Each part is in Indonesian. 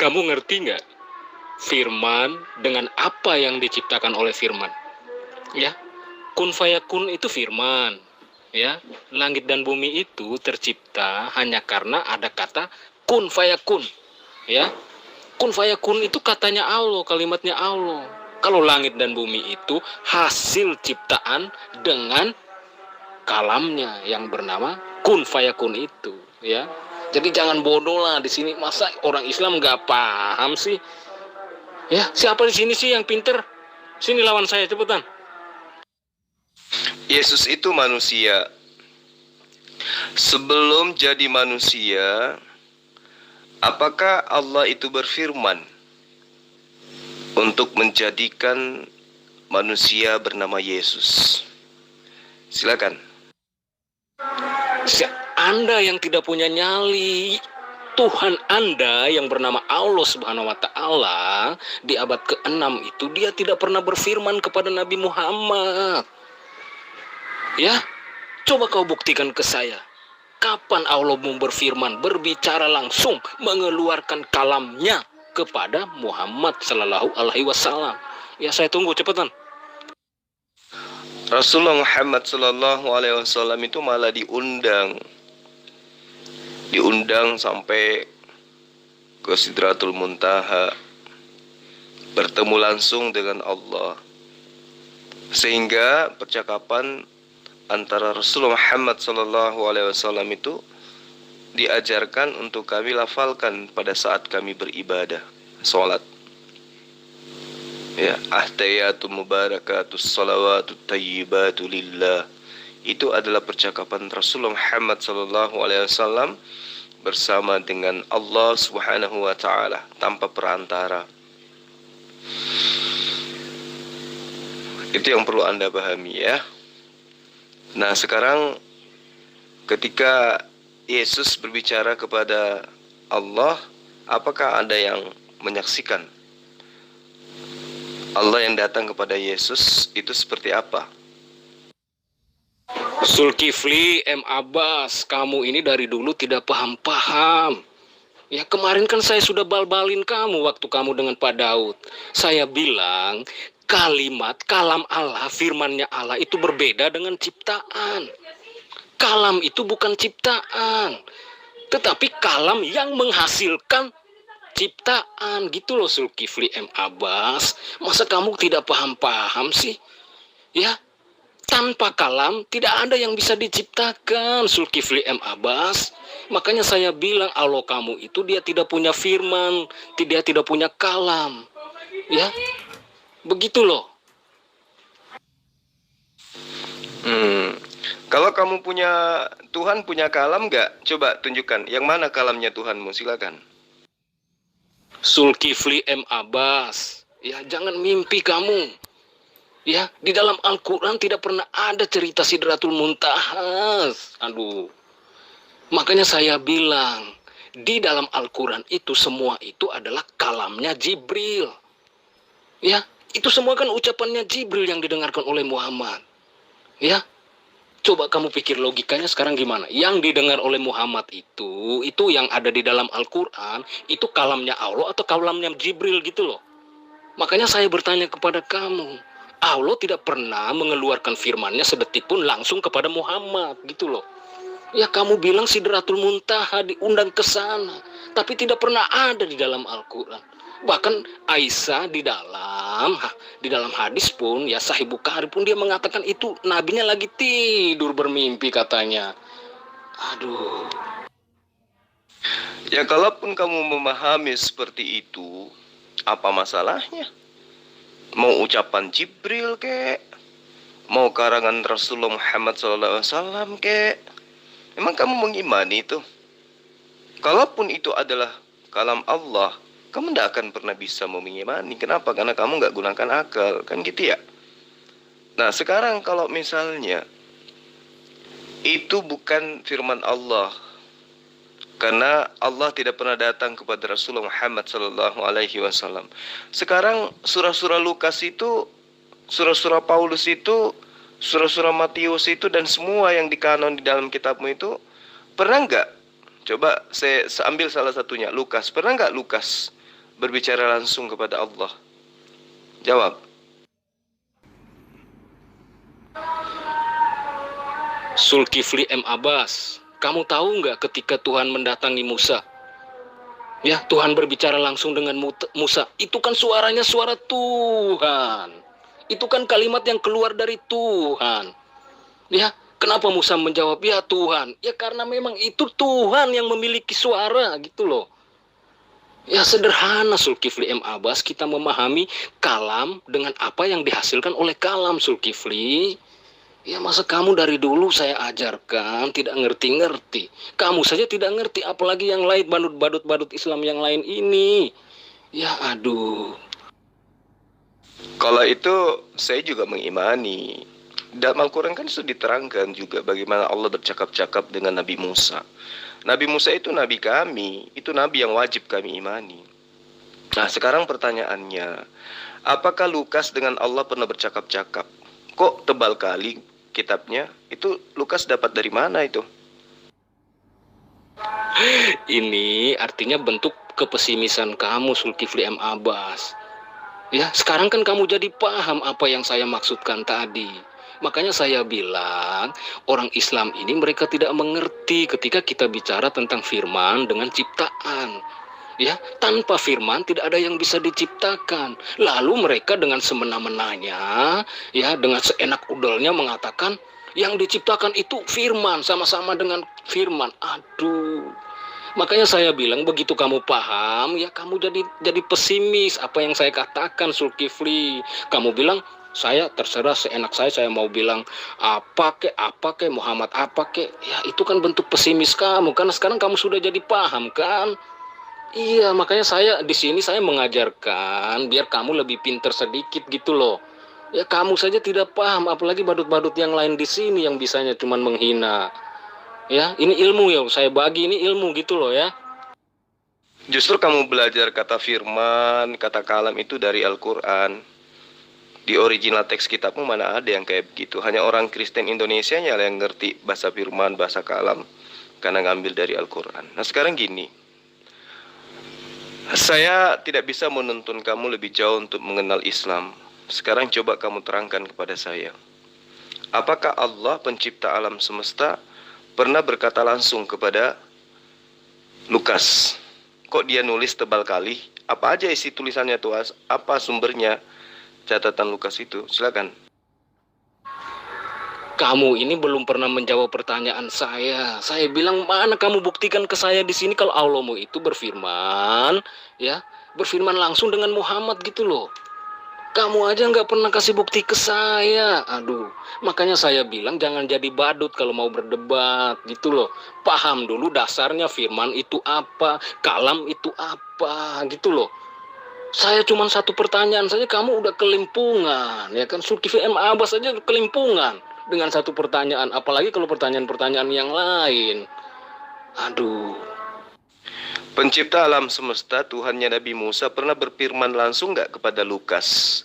Kamu ngerti nggak? Firman dengan apa yang diciptakan oleh firman? Ya, kun fayakun itu firman. Ya, langit dan bumi itu tercipta hanya karena ada kata kun fayakun. Ya, kun fayakun itu katanya Allah, kalimatnya Allah. Kalau langit dan bumi itu hasil ciptaan dengan kalamnya yang bernama kun fayakun itu, ya. Jadi jangan bodoh lah di sini. Masa orang Islam nggak paham sih? Ya, siapa di sini sih yang pinter? Sini lawan saya cepetan. Yesus itu manusia. Sebelum jadi manusia, apakah Allah itu berfirman untuk menjadikan manusia bernama Yesus? Silakan. Anda yang tidak punya nyali, Tuhan Anda yang bernama Allah Subhanahu wa Ta'ala di abad ke-6 itu dia tidak pernah berfirman kepada Nabi Muhammad. Ya, coba kau buktikan ke saya. Kapan Allah mau berfirman, berbicara langsung, mengeluarkan kalamnya kepada Muhammad Sallallahu Alaihi Wasallam? Ya, saya tunggu cepetan. Rasulullah Muhammad Sallallahu Alaihi Wasallam itu malah diundang sampai ke Sidratul Muntaha, bertemu langsung dengan Allah, sehingga percakapan antara Rasulullah Muhammad Sallallahu Alaihi Wasallam itu diajarkan untuk kami lafalkan pada saat kami beribadah, sholat. Ya, ahtayatu mubarakatus salawatu tayyibatu lillah. Itu adalah percakapan Rasulullah Muhammad sallallahu alaihi wasallam bersama dengan Allah Subhanahu wa taala tanpa perantara. Itu yang perlu Anda pahami, ya. Nah, sekarang ketika Yesus berbicara kepada Allah, apakah ada yang menyaksikan Allah yang datang kepada Yesus itu seperti apa? Zulkifli M. Abbas, kamu ini dari dulu tidak paham-paham. Ya, kemarin kan saya sudah bal-balin kamu waktu kamu dengan Pak Daud. Saya bilang kalimat kalam Allah, firmannya Allah itu berbeda dengan ciptaan. Kalam itu bukan ciptaan, tetapi kalam yang menghasilkan ciptaan, gitu loh Zulkifli M. Abbas. Masa kamu tidak paham-paham sih? Ya, tanpa kalam tidak ada yang bisa diciptakan, Zulkifli M. Abbas. Makanya saya bilang Allah kamu itu dia tidak punya firman, dia tidak punya kalam. Ya, begitu loh. Kalau kamu punya Tuhan punya kalam nggak? Coba tunjukkan yang mana kalamnya Tuhanmu, silakan. Zulkifli M. Abbas, ya jangan mimpi kamu. Ya, di dalam Al-Quran tidak pernah ada cerita Sidratul Muntaha. Aduh. Makanya saya bilang, di dalam Al-Quran itu semua itu adalah kalamnya Jibril. Ya, itu semua kan ucapannya Jibril yang didengarkan oleh Muhammad. Ya, coba kamu pikir logikanya sekarang gimana? Yang didengar oleh Muhammad itu yang ada di dalam Al-Quran, itu kalamnya Allah atau kalamnya Jibril gitu loh. Makanya saya bertanya kepada kamu, Allah tidak pernah mengeluarkan firmannya sedetik pun langsung kepada Muhammad gitu loh. Ya kamu bilang Sidratul Muntaha diundang ke sana, tapi tidak pernah ada di dalam Al-Quran. Bahkan Aisyah di dalam hadis pun, ya Sahih Bukhari pun dia mengatakan itu nabinya lagi tidur bermimpi katanya. Aduh. Ya kalaupun kamu memahami seperti itu, apa masalahnya? Mau ucapan Jibril kek, mau karangan Rasulullah Muhammad SAW kek, memang kamu mengimani itu? Kalaupun itu adalah kalam Allah, kamu tidak akan pernah bisa mengimani. Kenapa? Karena kamu nggak gunakan akal, kan gitu ya. Nah sekarang kalau misalnya itu bukan firman Allah, karena Allah tidak pernah datang kepada Rasulullah Muhammad SAW. Sekarang surah-surah Lukas itu, surah-surah Paulus itu, surah-surah Matius itu, dan semua yang dikanon di dalam kitabmu itu, pernah nggak? Coba saya ambil salah satunya, Lukas. Pernah nggak Lukas berbicara langsung kepada Allah? Jawab. Zulkifli M. Abbas, kamu tahu nggak ketika Tuhan mendatangi Musa? Ya, Tuhan berbicara langsung dengan Musa. Itu kan suaranya suara Tuhan. Itu kan kalimat yang keluar dari Tuhan. Ya, kenapa Musa menjawab, ya Tuhan? Ya karena memang itu Tuhan yang memiliki suara gitu loh. Ya sederhana Zulkifli M. Abbas, kita memahami kalam dengan apa yang dihasilkan oleh kalam Zulkifli. Ya masa kamu dari dulu saya ajarkan tidak ngerti-ngerti. Kamu saja tidak ngerti, apalagi yang lain, badut-badut Islam yang lain ini. Ya aduh. Kalau itu saya juga mengimani. Dalam Al-Quran kan sudah diterangkan juga bagaimana Allah bercakap-cakap dengan Nabi Musa. Nabi Musa itu nabi kami, itu nabi yang wajib kami imani. Nah sekarang pertanyaannya, apakah Lukas dengan Allah pernah bercakap-cakap? Kok tebal kali kitabnya? Itu Lukas dapat dari mana itu? Ini artinya bentuk kepesimisan kamu Zulkifli M. Abbas. Ya, sekarang kan kamu jadi paham apa yang saya maksudkan tadi. Makanya saya bilang, orang Islam ini mereka tidak mengerti ketika kita bicara tentang firman dengan ciptaan. Ya, tanpa firman tidak ada yang bisa diciptakan. Lalu mereka dengan semena-menanya, ya, dengan seenak udolnya mengatakan yang diciptakan itu firman, sama-sama dengan firman. Aduh. Makanya saya bilang begitu kamu paham, ya kamu jadi pesimis apa yang saya katakan Zulkifli. Kamu bilang saya terserah seenak saya mau bilang apa ke Muhammad apa ke. Ya itu kan bentuk pesimis kamu, karena sekarang kamu sudah jadi paham kan? Iya, makanya saya di sini saya mengajarkan biar kamu lebih pintar sedikit gitu loh. Ya kamu saja tidak paham, apalagi badut-badut yang lain di sini yang bisanya cuma menghina. Ya, ini ilmu ya, saya bagi ini ilmu gitu loh ya. Justru kamu belajar kata firman, kata kalam itu dari Al-Quran. Di original teks kitabmu mana ada yang kayak begitu. Hanya orang Kristen Indonesia yang ngerti bahasa firman, bahasa kalam, karena ngambil dari Al-Quran. Nah sekarang gini, saya tidak bisa menuntun kamu lebih jauh untuk mengenal Islam. Sekarang coba kamu terangkan kepada saya. Apakah Allah pencipta alam semesta pernah berkata langsung kepada Lukas? Kok dia nulis tebal kali? Apa aja isi tulisannya tuh? Apa sumbernya catatan Lukas itu? Silakan. Kamu ini belum pernah menjawab pertanyaan saya. Saya bilang mana kamu buktikan ke saya di sini kalau Allahmu itu berfirman, ya, berfirman langsung dengan Muhammad gitu loh. Kamu aja nggak pernah kasih bukti ke saya. Aduh, makanya saya bilang jangan jadi badut kalau mau berdebat gitu loh. Paham dulu dasarnya firman itu apa, kalam itu apa gitu loh. Saya cuma satu pertanyaan saja kamu udah kelimpungan, ya kan? Zulkifli M. Abbas saja kelimpungan dengan satu pertanyaan, apalagi kalau pertanyaan-pertanyaan yang lain. Aduh. Pencipta alam semesta, Tuhannya Nabi Musa pernah berfirman langsung nggak kepada Lukas?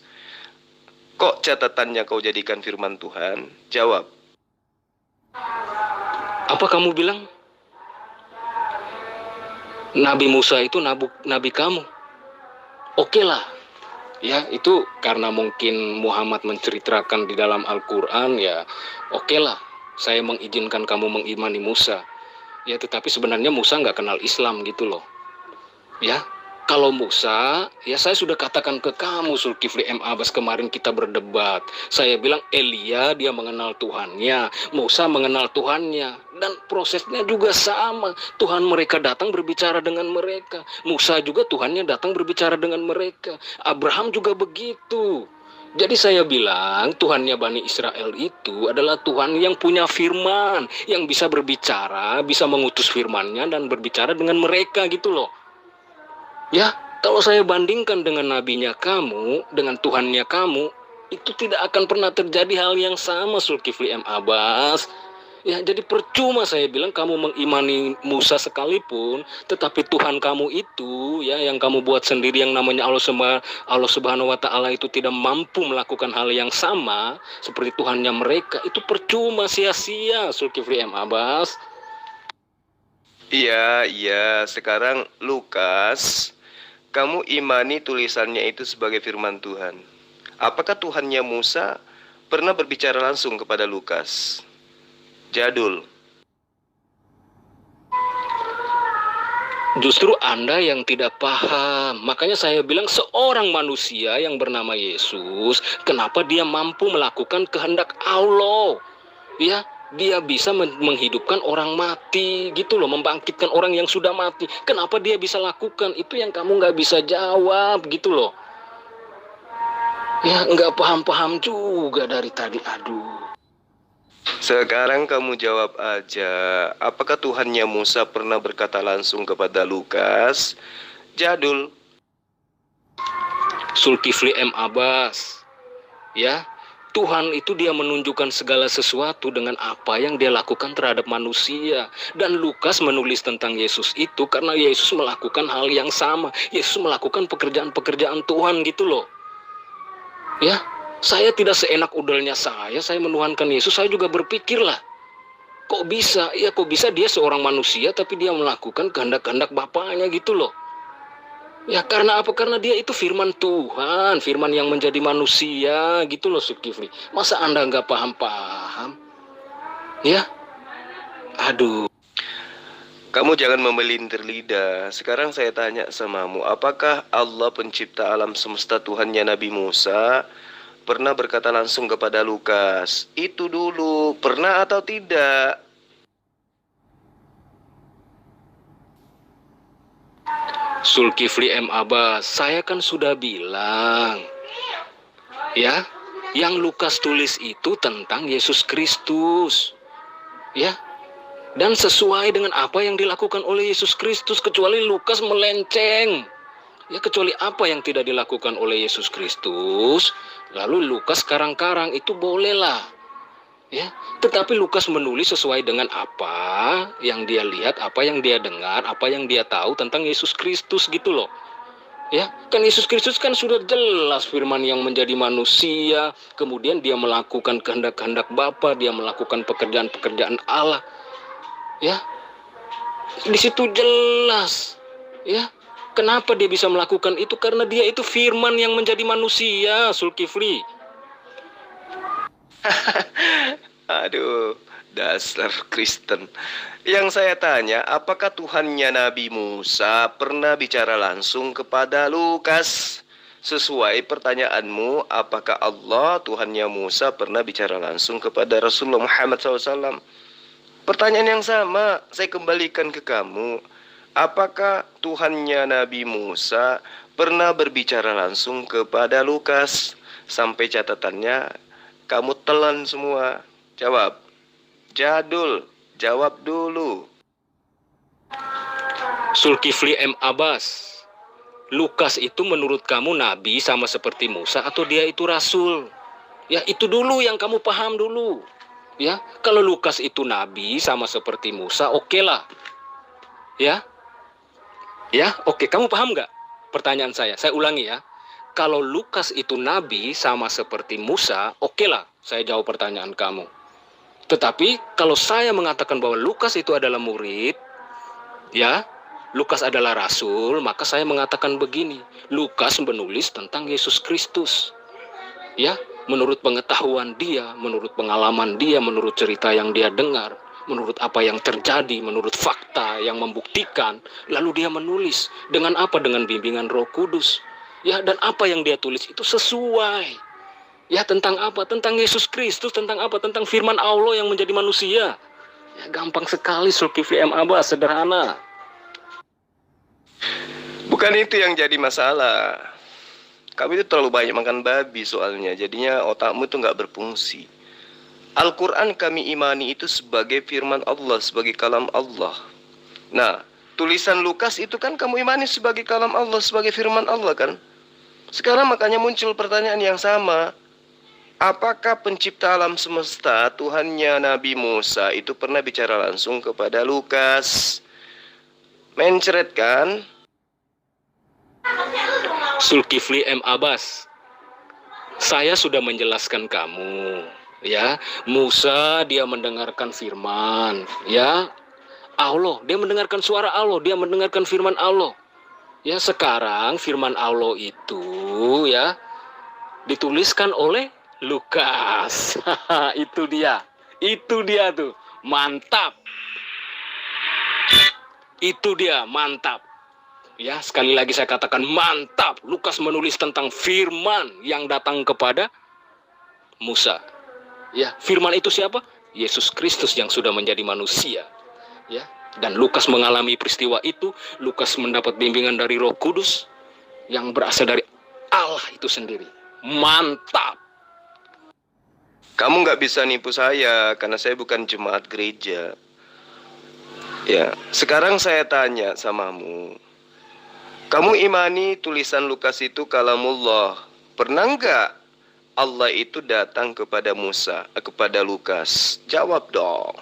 Kok catatannya kau jadikan firman Tuhan? Jawab. Apa kamu bilang? Nabi Musa itu nabi kamu. Oke lah. Ya, itu karena mungkin Muhammad menceritakan di dalam Al-Quran, ya oke lah. Saya mengizinkan kamu mengimani Musa. Ya, tetapi sebenarnya Musa nggak kenal Islam gitu loh. Ya, kalau Musa, ya saya sudah katakan ke kamu Zulkifli M. Abbas kemarin kita berdebat. Saya bilang Elia dia mengenal Tuhannya, Musa mengenal Tuhannya. Dan prosesnya juga sama. Tuhan mereka datang berbicara dengan mereka. Musa juga Tuhannya datang berbicara dengan mereka. Abraham juga begitu. Jadi saya bilang Tuhannya Bani Israel itu adalah Tuhan yang punya firman, yang bisa berbicara, bisa mengutus firmannya dan berbicara dengan mereka gitu loh. Ya, kalau saya bandingkan dengan nabinya kamu, dengan Tuhannya kamu, itu tidak akan pernah terjadi hal yang sama Zulkifli M. Abbas. Ya, jadi percuma saya bilang kamu mengimani Musa sekalipun, tetapi Tuhan kamu itu, ya, yang kamu buat sendiri yang namanya Allah Subhanahu wa Ta'ala itu tidak mampu melakukan hal yang sama seperti Tuhannya mereka, itu percuma, sia-sia Zulkifli M. Abbas. Iya, sekarang Lukas kamu imani tulisannya itu sebagai firman Tuhan. Apakah Tuhannya Musa pernah berbicara langsung kepada Lukas? Jadul. Justru Anda yang tidak paham. Makanya saya bilang seorang manusia yang bernama Yesus, kenapa dia mampu melakukan kehendak Allah? Ya, dia bisa menghidupkan orang mati gitu loh, membangkitkan orang yang sudah mati. Kenapa dia bisa lakukan? Itu yang kamu nggak bisa jawab gitu loh. Ya, nggak paham-paham juga dari tadi, aduh. Sekarang kamu jawab aja, apakah Tuhannya Musa pernah berkata langsung kepada Lukas? Jadul. Zulkifli M. Abbas. Ya, Tuhan itu dia menunjukkan segala sesuatu dengan apa yang dia lakukan terhadap manusia. Dan Lukas menulis tentang Yesus itu karena Yesus melakukan hal yang sama. Yesus melakukan pekerjaan-pekerjaan Tuhan gitu loh. Ya, saya tidak seenak udelnya saya menuhankan Yesus. Saya juga berpikirlah, kok bisa? Ya, kok bisa dia seorang manusia tapi dia melakukan kehendak-kehendak Bapaknya gitu loh. Ya, karena apa? Karena dia itu firman Tuhan, firman yang menjadi manusia gitu loh, Zulkifli. Masa Anda nggak paham-paham? Ya, aduh. Kamu jangan memelintir lidah. Sekarang saya tanya samamu, apakah Allah pencipta alam semesta Tuhannya Nabi Musa pernah berkata langsung kepada Lukas? Itu dulu, pernah atau tidak? Zulkifli M. Abbas, saya kan sudah bilang, ya, yang Lukas tulis itu tentang Yesus Kristus, ya, dan sesuai dengan apa yang dilakukan oleh Yesus Kristus, kecuali Lukas melenceng. Ya, kecuali apa yang tidak dilakukan oleh Yesus Kristus, lalu Lukas karang-karang itu bolehlah. Ya, tetapi Lukas menulis sesuai dengan apa yang dia lihat, apa yang dia dengar, apa yang dia tahu tentang Yesus Kristus gitu loh. Ya, kan Yesus Kristus kan sudah jelas firman yang menjadi manusia, kemudian dia melakukan kehendak-kehendak Bapa, dia melakukan pekerjaan-pekerjaan Allah. Ya, di situ jelas. Ya, kenapa dia bisa melakukan itu? Karena dia itu firman yang menjadi manusia, Zulkifli. Aduh, dasar Kristen. Yang saya tanya, apakah Tuhannya Nabi Musa pernah bicara langsung kepada Lukas? Sesuai pertanyaanmu, apakah Allah Tuhannya Musa pernah bicara langsung kepada Rasulullah Muhammad SAW? Pertanyaan yang sama, saya kembalikan ke kamu. Apakah Tuhannya Nabi Musa pernah berbicara langsung kepada Lukas? Sampai catatannya, kamu telan semua. Jawab. Jadul, jawab dulu. Zulkifli M. Abbas, Lukas itu menurut kamu nabi sama seperti Musa atau dia itu rasul? Ya, itu dulu yang kamu paham dulu. Ya, kalau Lukas itu nabi sama seperti Musa, oke lah. Ya, ya, oke. Kamu paham nggak pertanyaan saya? Saya ulangi ya. Kalau Lukas itu nabi sama seperti Musa, oke lah. Saya jawab pertanyaan kamu. Tetapi kalau saya mengatakan bahwa Lukas itu adalah murid, ya, Lukas adalah rasul, maka saya mengatakan begini. Lukas menulis tentang Yesus Kristus. Ya, menurut pengetahuan dia, menurut pengalaman dia, menurut cerita yang dia dengar, menurut apa yang terjadi, menurut fakta yang membuktikan, lalu dia menulis dengan apa? Dengan bimbingan Roh Kudus. Ya, dan apa yang dia tulis itu sesuai. Ya, tentang apa? Tentang Yesus Kristus, tentang apa? Tentang firman Allah yang menjadi manusia. Ya, gampang sekali Zulkifli M. Abbas, sederhana. Bukan itu yang jadi masalah. Kamu itu terlalu banyak makan babi soalnya, jadinya otakmu itu nggak berfungsi. Al-Quran kami imani itu sebagai firman Allah, sebagai kalam Allah. Nah, tulisan Lukas itu kan kamu imani sebagai kalam Allah, sebagai firman Allah kan? Sekarang makanya muncul pertanyaan yang sama. Apakah pencipta alam semesta, Tuhannya Nabi Musa itu pernah bicara langsung kepada Lukas? Mencret kan? Zulkifli M. Abbas, saya sudah menjelaskan kamu, ya. Musa dia mendengarkan firman, ya. Allah, dia mendengarkan suara Allah, dia mendengarkan firman Allah. Ya, sekarang firman Allah itu ya dituliskan oleh Lukas. Itu dia. Itu dia tuh. Mantap. Itu dia, mantap. Ya, sekali lagi saya katakan mantap. Lukas menulis tentang firman yang datang kepada Musa. Ya, firman itu siapa? Yesus Kristus yang sudah menjadi manusia. Ya, dan Lukas mengalami peristiwa itu. Lukas mendapat bimbingan dari Roh Kudus yang berasal dari Allah itu sendiri. Mantap. Kamu nggak bisa nipu saya karena saya bukan jemaat gereja. Ya, sekarang saya tanya samamu. Kamu imani tulisan Lukas itu kalamullah? Pernah nggak Allah itu datang kepada Musa, kepada Lukas? Jawab dong.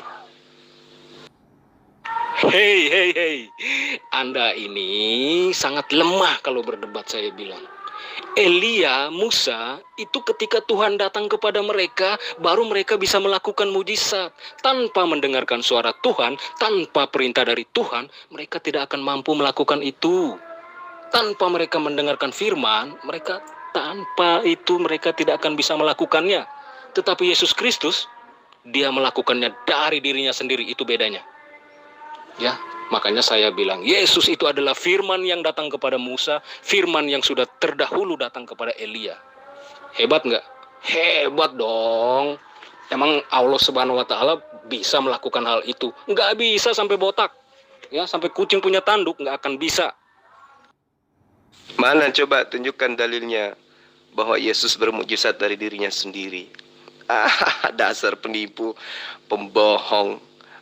Hei. Anda ini sangat lemah kalau berdebat, saya bilang. Elia, Musa, itu ketika Tuhan datang kepada mereka, baru mereka bisa melakukan mujizat. Tanpa mendengarkan suara Tuhan, tanpa perintah dari Tuhan, mereka tidak akan mampu melakukan itu. Tanpa mereka mendengarkan firman, tanpa itu mereka tidak akan bisa melakukannya. Tetapi Yesus Kristus, dia melakukannya dari dirinya sendiri, itu bedanya. Ya, makanya saya bilang Yesus itu adalah firman yang datang kepada Musa, firman yang sudah terdahulu datang kepada Elia. Hebat nggak? Hebat dong. Emang Allah Subhanahu Wa Taala bisa melakukan hal itu? Nggak bisa sampai botak. Ya, sampai kucing punya tanduk nggak akan bisa. Mana coba tunjukkan dalilnya bahwa Yesus bermukjizat dari dirinya sendiri. Dasar penipu, pembohong,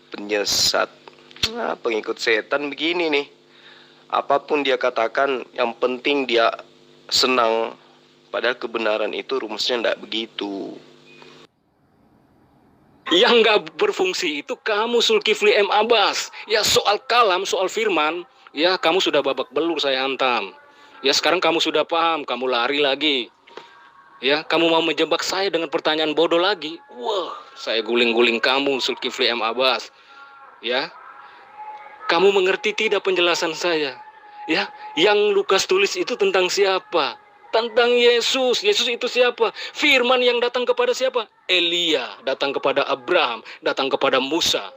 penyesat. Pengikut setan begini nih. Apapun dia katakan, yang penting dia senang. Padahal kebenaran itu rumusnya tidak begitu. Yang nggak berfungsi itu kamu, Zulkifli M. Abbas. Ya, soal kalam, soal firman, ya kamu sudah babak belur saya hantam. Ya, sekarang kamu sudah paham, kamu lari lagi. Ya, kamu mau menjebak saya dengan pertanyaan bodoh lagi. Wah, saya guling-guling kamu, Zulkifli M. Abbas. Ya, kamu mengerti tidak penjelasan saya? Ya, yang Lukas tulis itu tentang siapa? Tentang Yesus. Yesus itu siapa? Firman yang datang kepada siapa? Elia, datang kepada Abraham, datang kepada Musa.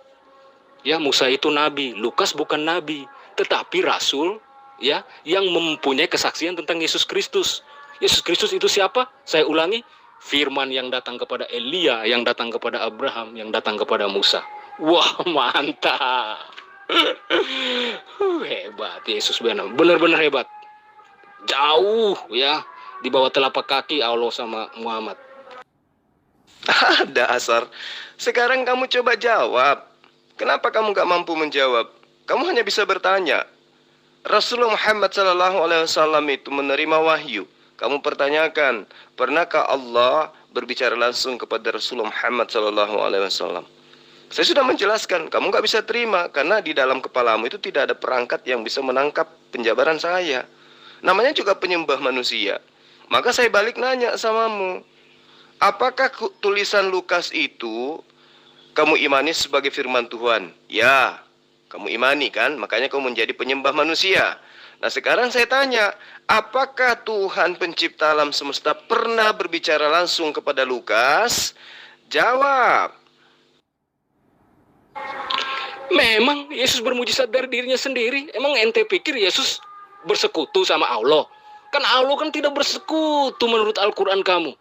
Ya, Musa itu nabi, Lukas bukan nabi, tetapi rasul, ya, yang mempunyai kesaksian tentang Yesus Kristus. Yesus Kristus itu siapa? Saya ulangi, firman yang datang kepada Elia, yang datang kepada Abraham, yang datang kepada Musa. Wah, mantap. Hebat Yesus, benar-benar hebat. Jauh ya, di bawah telapak kaki Allah sama Muhammad. Dasar. Sekarang kamu coba jawab. Kenapa kamu gak mampu menjawab? Kamu hanya bisa bertanya. Rasulullah Muhammad SAW itu menerima wahyu. Kamu pertanyakan, pernahkah Allah berbicara langsung kepada Rasulullah Muhammad SAW? Saya sudah menjelaskan, kamu gak bisa terima karena di dalam kepalamu itu tidak ada perangkat yang bisa menangkap penjabaran saya. Namanya juga penyembah manusia. Maka saya balik nanya samamu, apakah tulisan Lukas itu kamu imani sebagai firman Tuhan? Ya, kamu imani kan? Makanya kamu menjadi penyembah manusia. Nah, sekarang saya tanya, apakah Tuhan pencipta alam semesta pernah berbicara langsung kepada Lukas? Jawab. Memang Yesus bermujizat dari dirinya sendiri. Emang ente pikir Yesus bersekutu sama Allah? Kan Allah kan tidak bersekutu menurut Al-Quran kamu.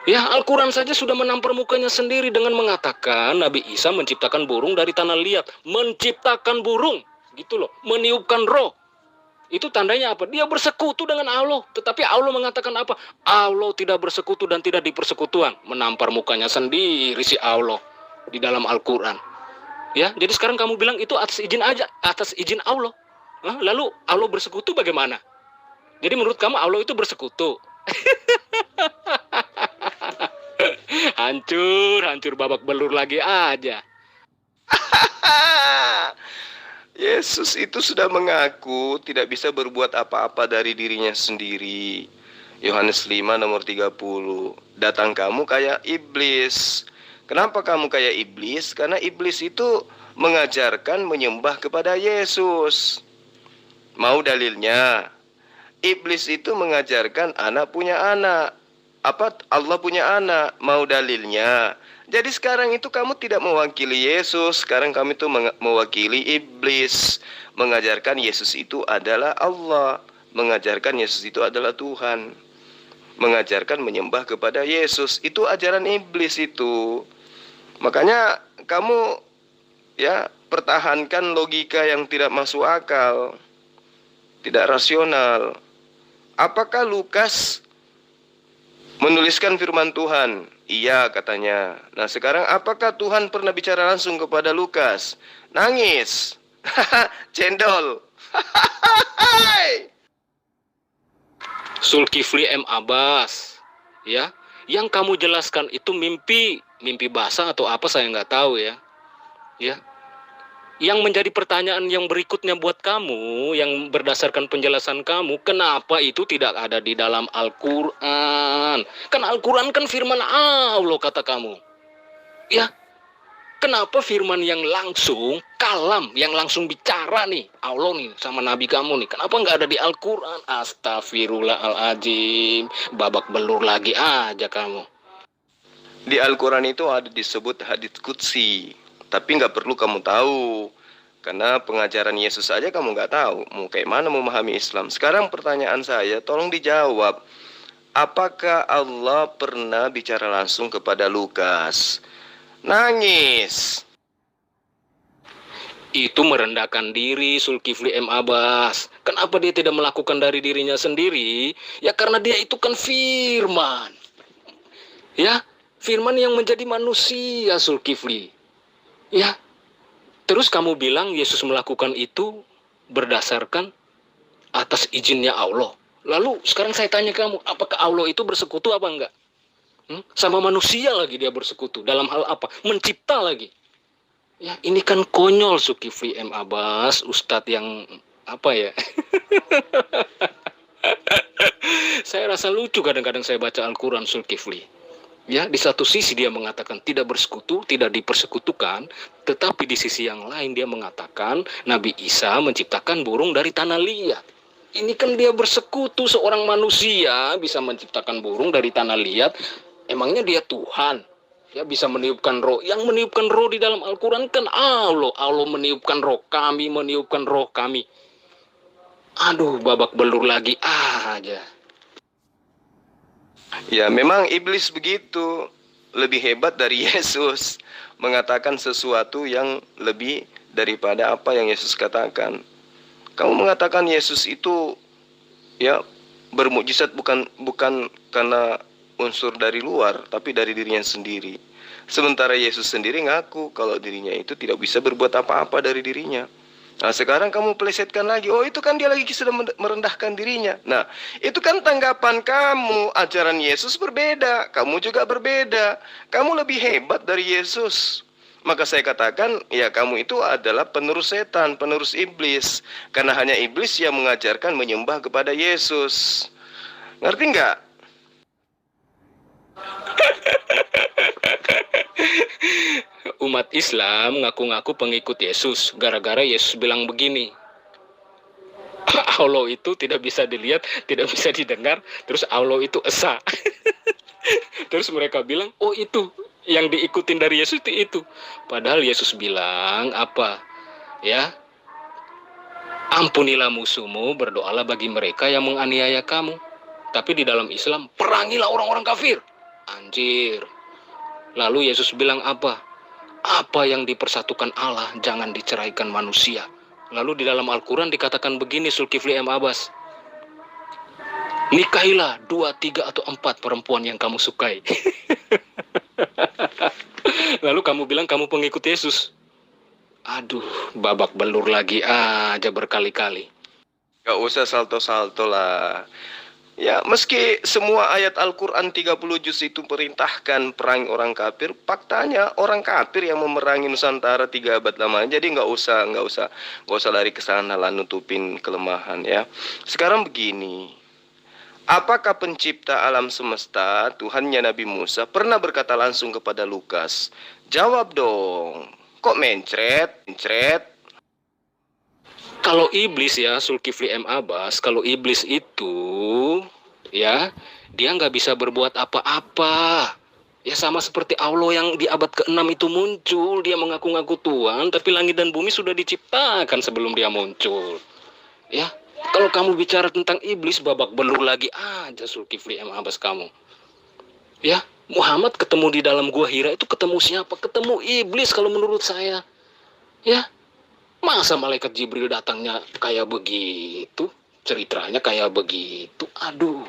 Ya, Al-Quran saja sudah menampar mukanya sendiri dengan mengatakan Nabi Isa menciptakan burung dari tanah liat. Menciptakan burung, gitu loh. Meniupkan roh. Itu tandanya apa? Dia bersekutu dengan Allah. Tetapi Allah mengatakan apa? Allah tidak bersekutu dan tidak dipersekutuan. Menampar mukanya sendiri si Allah di dalam Al-Quran. Ya, jadi sekarang kamu bilang itu atas izin aja, atas izin Allah. Lalu Allah bersekutu bagaimana? Jadi menurut kamu Allah itu bersekutu? Hancur babak belur lagi aja. Yesus itu sudah mengaku tidak bisa berbuat apa-apa dari dirinya sendiri. Yohanes 5 nomor 30. Datang kamu kayak iblis. Kenapa kamu kayak iblis? Karena iblis itu mengajarkan menyembah kepada Yesus. Mau dalilnya? Iblis itu mengajarkan anak punya anak. Apa Allah punya anak? Mau dalilnya? Jadi sekarang itu kamu tidak mewakili Yesus, sekarang kamu itu mewakili iblis, mengajarkan Yesus itu adalah Allah, mengajarkan Yesus itu adalah Tuhan, mengajarkan menyembah kepada Yesus. Itu ajaran iblis itu. Makanya kamu ya pertahankan logika yang tidak masuk akal, tidak rasional. Apakah Lukas menuliskan firman Tuhan? Iya katanya. Nah sekarang apakah Tuhan pernah bicara langsung kepada Lukas? Nangis. Cendol. Zulkifli M. Abbas, ya, yang kamu jelaskan itu mimpi basah atau apa saya nggak tahu ya. Yang menjadi pertanyaan yang berikutnya buat kamu, yang berdasarkan penjelasan kamu, kenapa itu tidak ada di dalam Al-Quran? Kan Al-Quran kan firman Allah kata kamu. Ya, kenapa firman yang langsung, kalam, yang langsung bicara nih, Allah nih sama Nabi kamu nih, kenapa nggak ada di Al-Quran? Astagfirullahaladzim, babak belur lagi aja kamu. Di Al-Quran itu ada disebut hadits qudsi, tapi nggak perlu kamu tahu, karena pengajaran Yesus aja kamu nggak tahu. Mau kayak mana memahami Islam? Sekarang pertanyaan saya, tolong dijawab. Apakah Allah pernah bicara langsung kepada Lukas? Nangis. Itu merendahkan diri Zulkifli M. Abbas. Kenapa dia tidak melakukan dari dirinya sendiri? Ya karena dia itu kan firman. Ya, firman yang menjadi manusia Zulkifli. Ya, terus kamu bilang Yesus melakukan itu berdasarkan atas izinnya Allah. Lalu sekarang saya tanya kamu, apakah Allah itu bersekutu apa enggak? Sama manusia lagi dia bersekutu. Dalam hal apa? Mencipta lagi. Ya, ini kan konyol Zulkifli M. Abbas, Ustadz yang apa ya? Saya rasa lucu kadang-kadang saya baca Al-Quran Zulkifli. Ya, di satu sisi dia mengatakan tidak bersekutu, tidak dipersekutukan, tetapi di sisi yang lain dia mengatakan Nabi Isa menciptakan burung dari tanah liat. Ini kan dia bersekutu, seorang manusia bisa menciptakan burung dari tanah liat. Emangnya dia Tuhan? Ya bisa meniupkan roh. Yang meniupkan roh di dalam Al-Quran kan Allah. Allah meniupkan roh kami, meniupkan roh kami. Aduh, babak belur lagi aja. Ya memang iblis begitu, lebih hebat dari Yesus, mengatakan sesuatu yang lebih daripada apa yang Yesus katakan. Kamu mengatakan Yesus itu ya bermukjizat bukan karena unsur dari luar, tapi dari dirinya sendiri. Sementara Yesus sendiri ngaku kalau dirinya itu tidak bisa berbuat apa-apa dari dirinya. Nah sekarang kamu plesetkan lagi, oh itu kan dia lagi sudah merendahkan dirinya. Nah itu kan tanggapan kamu, ajaran Yesus berbeda, kamu juga berbeda. Kamu lebih hebat dari Yesus. Maka saya katakan, ya kamu itu adalah penerus setan, penerus iblis. Karena hanya iblis yang mengajarkan menyembah kepada Yesus. Ngerti nggak? Umat Islam ngaku-ngaku pengikut Yesus gara-gara Yesus bilang begini. Allah itu tidak bisa dilihat, tidak bisa didengar, terus Allah itu esa. Terus mereka bilang, oh itu yang diikutin dari Yesus itu. Padahal Yesus bilang apa? Ya, ampunilah musuhmu, berdoalah bagi mereka yang menganiaya kamu. Tapi di dalam Islam, perangilah orang-orang kafir. Anjir. Lalu Yesus bilang apa? Apa yang dipersatukan Allah jangan diceraikan manusia. Lalu di dalam Al-Quran dikatakan begini Zulkifli M. Abbas. Nikahilah 2, 3, atau 4 perempuan yang kamu sukai. Lalu kamu bilang kamu pengikut Yesus. Aduh, babak belur lagi aja berkali-kali. Gak usah salto-salto lah. Ya, meski semua ayat Al-Quran 30 juz itu perintahkan perang orang kafir, faktanya orang kafir yang memerangi Nusantara 3 abad lamanya. Jadi nggak usah lari ke sana lah nutupin kelemahan ya. Sekarang begini, apakah pencipta alam semesta, Tuhannya Nabi Musa, pernah berkata langsung kepada Lukas? Jawab dong. Kok mencret? Kalau iblis ya, Zulkifli M. Abbas, kalau iblis itu, ya, dia nggak bisa berbuat apa-apa. Ya sama seperti Allah yang di abad ke-6 itu muncul, dia mengaku-ngaku Tuhan, tapi langit dan bumi sudah diciptakan sebelum dia muncul. Ya, kalau kamu bicara tentang iblis, babak belur lagi aja Zulkifli M. Abbas kamu. Ya, Muhammad ketemu di dalam gua Hira itu ketemu siapa? Ketemu iblis kalau menurut saya. Ya, masa malaikat Jibril datangnya kayak begitu? Ceritanya kayak begitu. Aduh.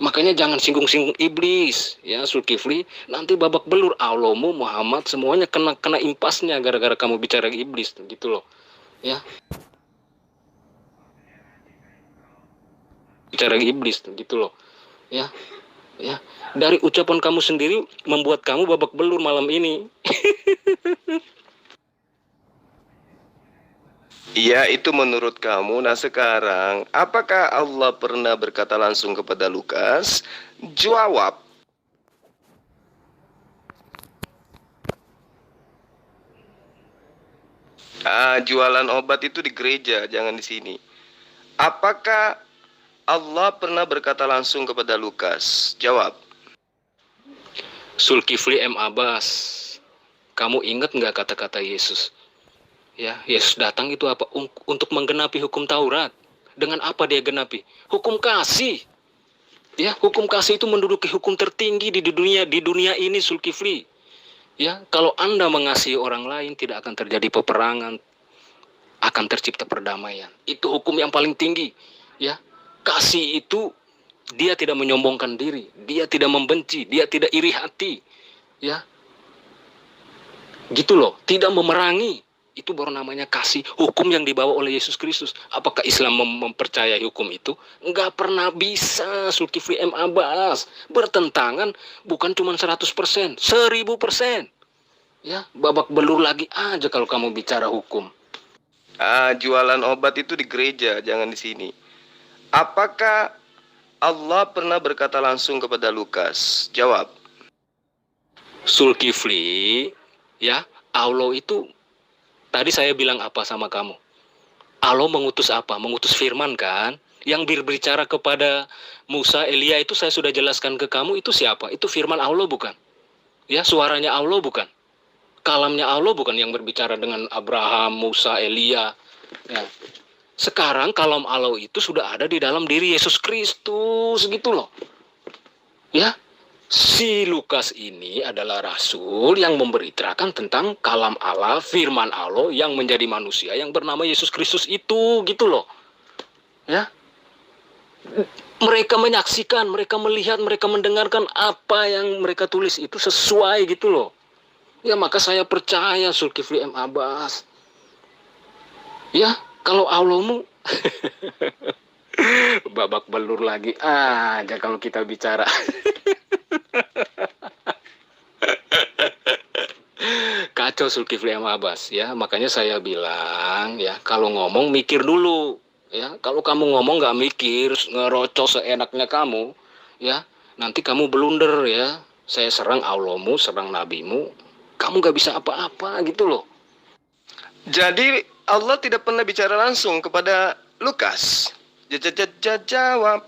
Makanya jangan singgung-singgung iblis, ya Zulkifli. Nanti babak belur Allahmu, Muhammad, semuanya kena impasnya gara-gara kamu bicara iblis, gitu loh. Ya, bicara iblis, gitu loh. Ya, ya. Dari ucapan kamu sendiri membuat kamu babak belur malam ini. Iya, itu menurut kamu. Nah, sekarang, apakah Allah pernah berkata langsung kepada Lukas? Jawab. Jualan obat itu di gereja, jangan di sini. Apakah Allah pernah berkata langsung kepada Lukas? Jawab. Zulkifli M. Abbas, kamu ingat nggak kata-kata Yesus? Ya, Yesus datang itu apa? Untuk menggenapi hukum Taurat. Dengan apa dia genapi? Hukum kasih. Ya, hukum kasih itu menduduki hukum tertinggi di dunia ini, Zulkifli. Ya, kalau Anda mengasihi orang lain tidak akan terjadi peperangan, akan tercipta perdamaian. Itu hukum yang paling tinggi. Ya, kasih itu dia tidak menyombongkan diri, dia tidak membenci, dia tidak iri hati. Ya, gitu loh, tidak memerangi. Itu baru namanya kasih, hukum yang dibawa oleh Yesus Kristus. Apakah Islam mempercayai hukum itu? Enggak pernah bisa, Zulkifli M. Abbas. Bertentangan bukan cuma 100%, 1000%. Ya, babak belur lagi aja kalau kamu bicara hukum. Jualan obat itu di gereja, jangan di sini. Apakah Allah pernah berkata langsung kepada Lukas? Jawab. Zulkifli, ya, Allah itu tadi saya bilang apa sama kamu? Allah mengutus apa? Mengutus firman kan? Yang berbicara kepada Musa, Elia itu saya sudah jelaskan ke kamu, itu siapa? Itu firman Allah bukan? Ya, suaranya Allah bukan? Kalamnya Allah bukan yang berbicara dengan Abraham, Musa, Elia. Ya. Sekarang kalam Allah itu sudah ada di dalam diri Yesus Kristus, gitu loh. Ya, si Lukas ini adalah rasul yang memberitakan tentang kalam Allah, firman Allah yang menjadi manusia yang bernama Yesus Kristus itu, gitu loh. Ya. Mereka menyaksikan, mereka melihat, mereka mendengarkan apa yang mereka tulis itu sesuai, gitu loh. Ya, maka saya percaya Zulkifli M. Abbas. Ya, kalau Allahmu babak belur lagi aja kalau kita bicara. Kacau Zulkifli M. Abbas, ya. Makanya saya bilang, ya, kalau ngomong mikir dulu. Ya, kalau kamu ngomong nggak mikir, ngerocos seenaknya kamu, ya, nanti kamu blunder, ya. Saya serang Allahmu, serang nabimu, kamu nggak bisa apa-apa, gitu loh. Jadi Allah tidak pernah bicara langsung kepada Lukas. Jawab.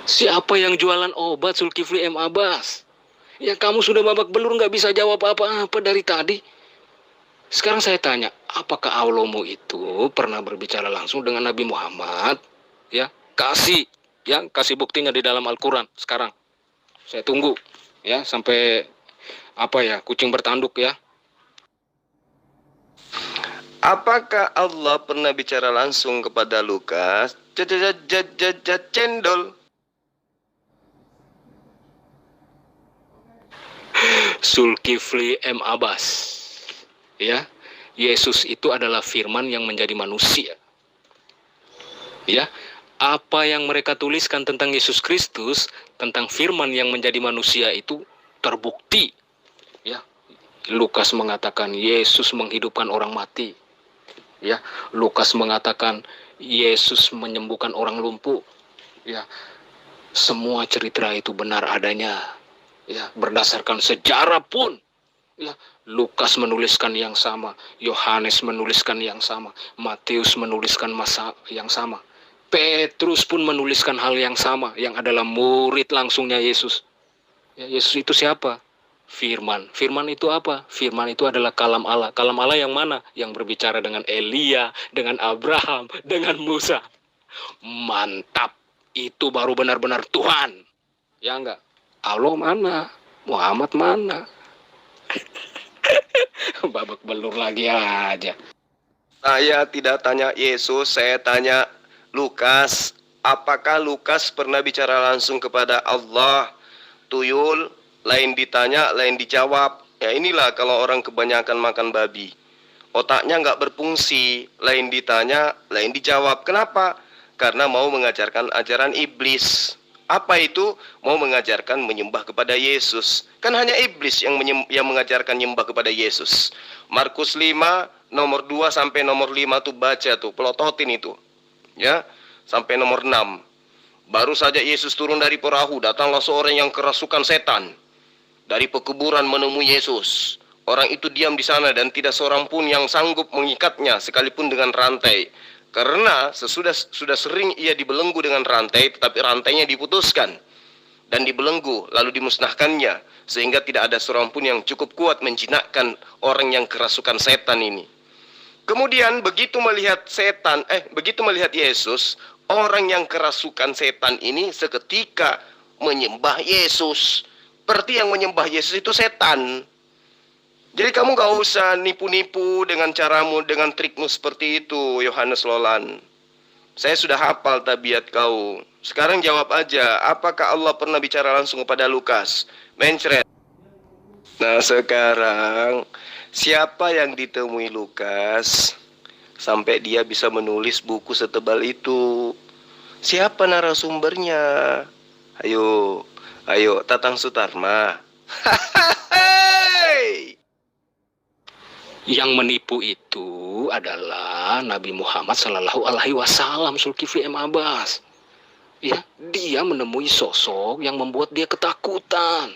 Siapa yang jualan obat Zulkifli M. Abbas? Ya kamu sudah babak belur nggak bisa jawab apa-apa dari tadi. Sekarang saya tanya, apakah Allahmu itu pernah berbicara langsung dengan Nabi Muhammad? Ya, kasih buktinya di dalam Al-Quran sekarang. Saya tunggu, ya, sampai kucing bertanduk, ya. Apakah Allah pernah bicara langsung kepada Lukas? Cendol. Zulkifli M. Abbas. Ya, Yesus itu adalah firman yang menjadi manusia. Ya, apa yang mereka tuliskan tentang Yesus Kristus, tentang firman yang menjadi manusia itu terbukti. Ya, Lukas mengatakan Yesus menghidupkan orang mati. Ya, Lukas mengatakan Yesus menyembuhkan orang lumpuh. Ya, semua cerita itu benar adanya. Ya, berdasarkan sejarah pun, ya, Lukas menuliskan yang sama, Yohanes menuliskan yang sama, Matius menuliskan yang sama. Petrus pun menuliskan hal yang sama, yang adalah murid langsungnya Yesus. Ya, Yesus itu siapa? Firman. Firman itu apa? Firman itu adalah kalam Allah. Kalam Allah yang mana? Yang berbicara dengan Elia, dengan Abraham, dengan Musa. Mantap. Itu baru benar-benar Tuhan. Ya enggak? Allah mana? Muhammad mana? Babak belur lagi aja. Saya tidak tanya Yesus, saya tanya Lukas. Apakah Lukas pernah bicara langsung kepada Allah? Tuyul, lain ditanya, lain dijawab. Ya inilah kalau orang kebanyakan makan babi. Otaknya nggak berfungsi, lain ditanya, lain dijawab. Kenapa? Karena mau mengajarkan ajaran iblis. Apa itu? Mau mengajarkan menyembah kepada Yesus. Kan hanya iblis yang mengajarkan menyembah kepada Yesus. Markus 5, nomor 2 sampai nomor 5 tuh baca tuh, pelototin itu. Ya, sampai nomor 6. Baru saja Yesus turun dari perahu, datanglah seorang yang kerasukan setan. Dari pekuburan menemui Yesus. Orang itu diam di sana dan tidak seorang pun yang sanggup mengikatnya sekalipun dengan rantai. Karena sudah sering ia dibelenggu dengan rantai, tetapi rantainya diputuskan dan dibelenggu lalu dimusnahkannya, sehingga tidak ada seorang pun yang cukup kuat menjinakkan orang yang kerasukan setan ini. Kemudian begitu melihat Yesus, orang yang kerasukan setan ini seketika menyembah Yesus. Berarti yang menyembah Yesus itu setan. Jadi kamu gak usah nipu-nipu dengan caramu, dengan trikmu seperti itu, Yohanes Lolan. Saya sudah hafal tabiat kau. Sekarang jawab aja, apakah Allah pernah bicara langsung kepada Lukas? Mencret. Nah sekarang, siapa yang ditemui Lukas sampai dia bisa menulis buku setebal itu? Siapa narasumbernya? Ayo, Tatang Sutarma. Yang menipu itu adalah Nabi Muhammad Sallallahu Alaihi Wasallam, Zulkifli M. Abbas. Ya, dia menemui sosok yang membuat dia ketakutan.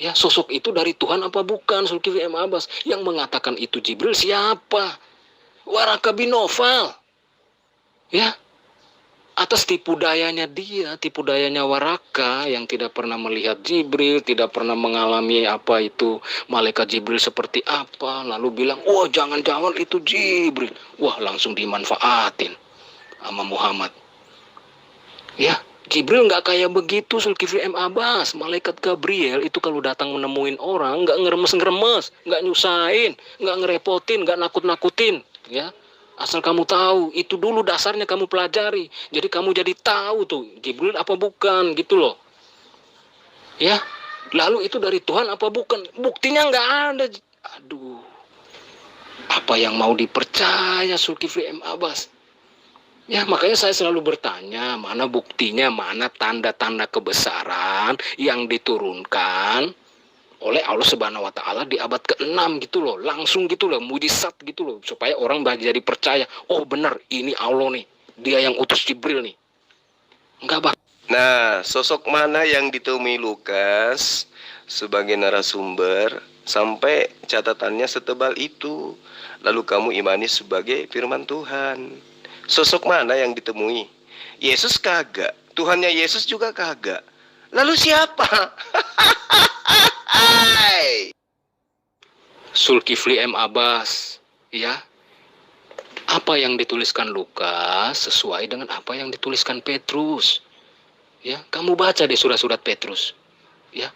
Ya, sosok itu dari Tuhan apa bukan, Zulkifli M. Abbas? Yang mengatakan itu Jibril siapa? Waraka bin Nawfal. Ya, atas tipu dayanya dia, tipu dayanya Waraka yang tidak pernah melihat Jibril, tidak pernah mengalami apa itu malaikat Jibril seperti apa, lalu bilang, wah jangan-jangan itu Jibril. Wah langsung dimanfaatin sama Muhammad. Ya, Jibril nggak kayak begitu, Zulkifli M. Abbas. Malaikat Gabriel itu kalau datang menemuin orang nggak ngeremes-ngeremes, nggak nyusahin, nggak ngerepotin, nggak nakut-nakutin, ya. Asal kamu tahu, itu dulu dasarnya kamu pelajari. Jadi kamu jadi tahu tuh, Jibril apa bukan, gitu loh. Ya, lalu itu dari Tuhan apa bukan? Buktinya nggak ada. Aduh, apa yang mau dipercaya Zulkifli M. Abbas? Ya, makanya saya selalu bertanya, mana buktinya, mana tanda-tanda kebesaran yang diturunkan oleh Allah Subhanahu wa Ta'ala di abad ke-6 gitu loh, langsung gitu loh, mujizat gitu loh, supaya orang jadi percaya, oh benar ini Allah nih, dia yang utus Jibril nih. Enggak, Bang. Nah, sosok mana yang ditemui Lukas sebagai narasumber sampai catatannya setebal itu, lalu kamu imani sebagai firman Tuhan? Sosok mana yang ditemui? Yesus kagak, Tuhannya Yesus juga kagak. Lalu siapa? Zulkifli M. Abbas, ya. Apa yang dituliskan Lukas sesuai dengan apa yang dituliskan Petrus. Ya, kamu baca di surat-surat Petrus. Ya.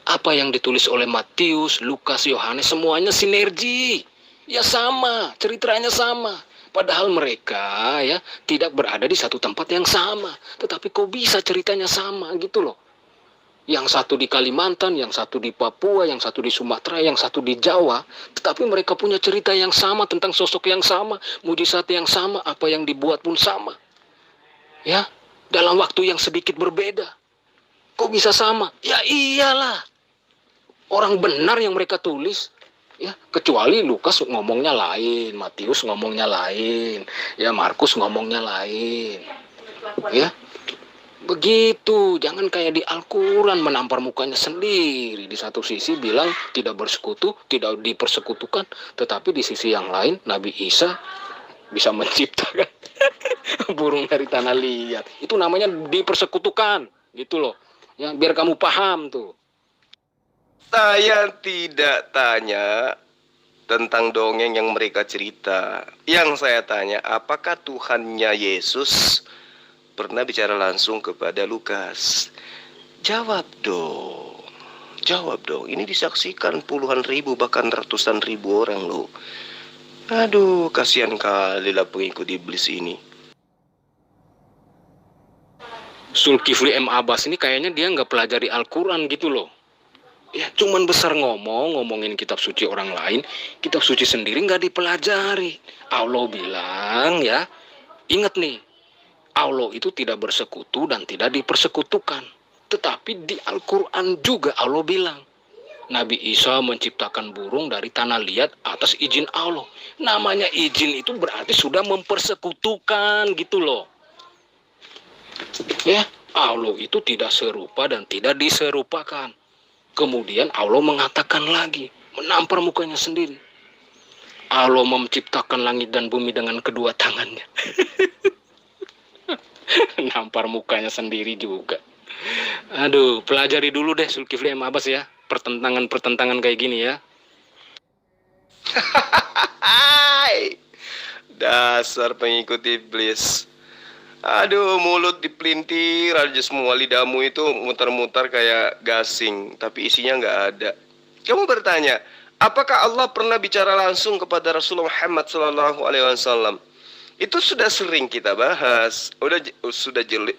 Apa yang ditulis oleh Matius, Lukas, Yohanes semuanya sinergi. Ya sama, ceritanya sama. Padahal mereka ya tidak berada di satu tempat yang sama, tetapi kok bisa ceritanya sama gitu loh. Yang satu di Kalimantan, yang satu di Papua, yang satu di Sumatera, yang satu di Jawa. Tetapi mereka punya cerita yang sama tentang sosok yang sama, mujizat yang sama, apa yang dibuat pun sama. Ya, dalam waktu yang sedikit berbeda. Kok bisa sama? Ya iyalah. Orang benar yang mereka tulis. Ya, kecuali Lukas ngomongnya lain, Matius ngomongnya lain, ya Markus ngomongnya lain. Ya. Begitu, jangan kayak di Al-Quran menampar mukanya sendiri. Di satu sisi bilang tidak bersekutu, tidak dipersekutukan. Tetapi di sisi yang lain, Nabi Isa bisa menciptakan burung dari tanah liat. Itu namanya dipersekutukan, gitu loh. Ya, biar kamu paham tuh. Saya tidak tanya tentang dongeng yang mereka cerita. Yang saya tanya, apakah Tuhannya Yesus pernah bicara langsung kepada Lukas? Jawab dong. Jawab dong. Ini disaksikan puluhan ribu bahkan ratusan ribu orang loh. Aduh, kasihan kali lah pengikut iblis ini. Zulkifli M. Abbas ini kayaknya dia nggak pelajari Al-Quran gitu loh. Ya cuman besar ngomongin kitab suci orang lain, kitab suci sendiri nggak dipelajari. Allah bilang ya, ingat nih, Allah itu tidak bersekutu dan tidak dipersekutukan. Tetapi di Al-Quran juga Allah bilang, Nabi Isa menciptakan burung dari tanah liat atas izin Allah. Namanya izin itu berarti sudah mempersekutukan gitu loh. Ya, Allah itu tidak serupa dan tidak diserupakan. Kemudian Allah mengatakan lagi, menampar mukanya sendiri. Allah menciptakan langit dan bumi dengan kedua tangannya. Nampar mukanya sendiri juga. Aduh, pelajari dulu deh Zulkifli M. Abbas ya. Pertentangan-pertentangan kayak gini ya. Dasar pengikut iblis. Aduh, mulut dipelintir aja semua, lidahmu itu muter-muter kayak gasing, tapi isinya nggak ada. Kamu bertanya, apakah Allah pernah bicara langsung kepada Rasulullah Muhammad SAW? Itu sudah sering kita bahas,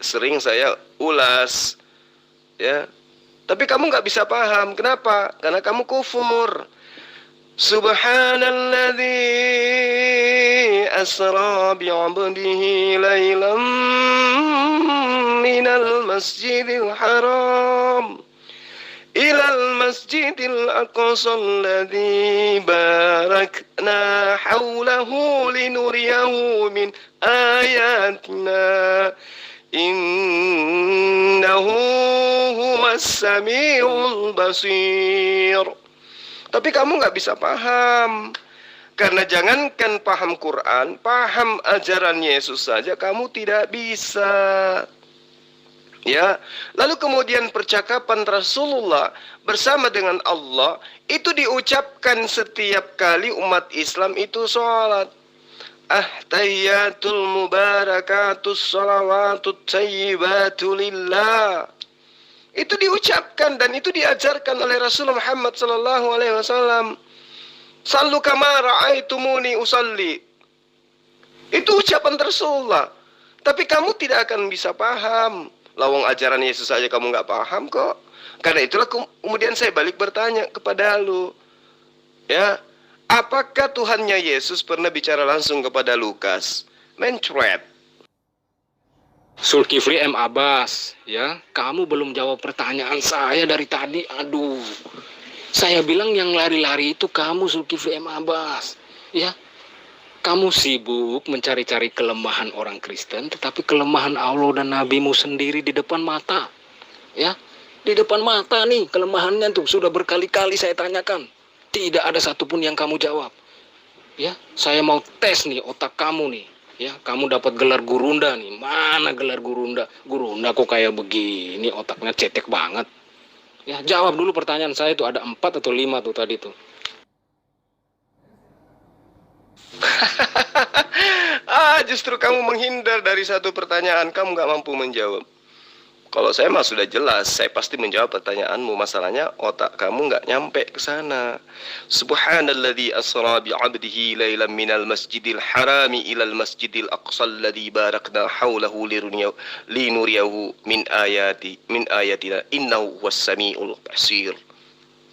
sering saya ulas, ya. Tapi kamu nggak bisa paham, kenapa? Karena kamu kufur. Subhanalladzi asra bi'abdihi laylan minal masjidil haram ilal masjidil aqsa alladzi barakna hawlahu linuriyahu min ayatina innahu huwas samiul basir. Tapi kamu nggak bisa paham. Karena jangankan paham Quran, paham ajaran Yesus saja kamu tidak bisa. Ya, lalu kemudian percakapan Rasulullah bersama dengan Allah itu diucapkan setiap kali umat Islam itu sholat. Tahiyyatul mubarakatus shalawatut thayyibatu lillah. Itu diucapkan dan itu diajarkan oleh Rasulullah Muhammad SAW. Sallu kama ra'aitumuni usalli. Itu ucapan Rasulullah. Tapi kamu tidak akan bisa paham. Lawang ajaran Yesus saja kamu nggak paham kok. Karena itulah kemudian saya balik bertanya kepada lu. Ya, apakah Tuhannya Yesus pernah bicara langsung kepada Lukas? Mencret. Zulkifli M. Abbas, ya, kamu belum jawab pertanyaan saya dari tadi. Aduh, saya bilang yang lari-lari itu kamu Zulkifli M. Abbas, ya. Kamu sibuk mencari-cari kelemahan orang Kristen, tetapi kelemahan Allah dan Nabimu sendiri di depan mata, ya. Di depan mata nih kelemahannya tuh sudah berkali-kali saya tanyakan, tidak ada satupun yang kamu jawab. Ya, saya mau tes nih otak kamu nih. Ya, kamu dapat gelar gurunda nih. Mana gelar gurunda? Gurunda kok kayak begini, otaknya cetek banget. Ya, jawab dulu pertanyaan saya itu ada 4 atau 5 tuh tadi tuh. Justru kamu menghindar dari satu pertanyaan, kamu nggak mampu menjawab. Kalau saya mah sudah jelas, saya pasti menjawab pertanyaanmu. Masalahnya otak kamu nggak nyampe ke sana. Subhanalladzi asra bi'abdihi lailan minal masjidil harami ilal masjidil aqsa alladzi barakna haulahu linuriyahu min ayatina innahu huwas samiul basir.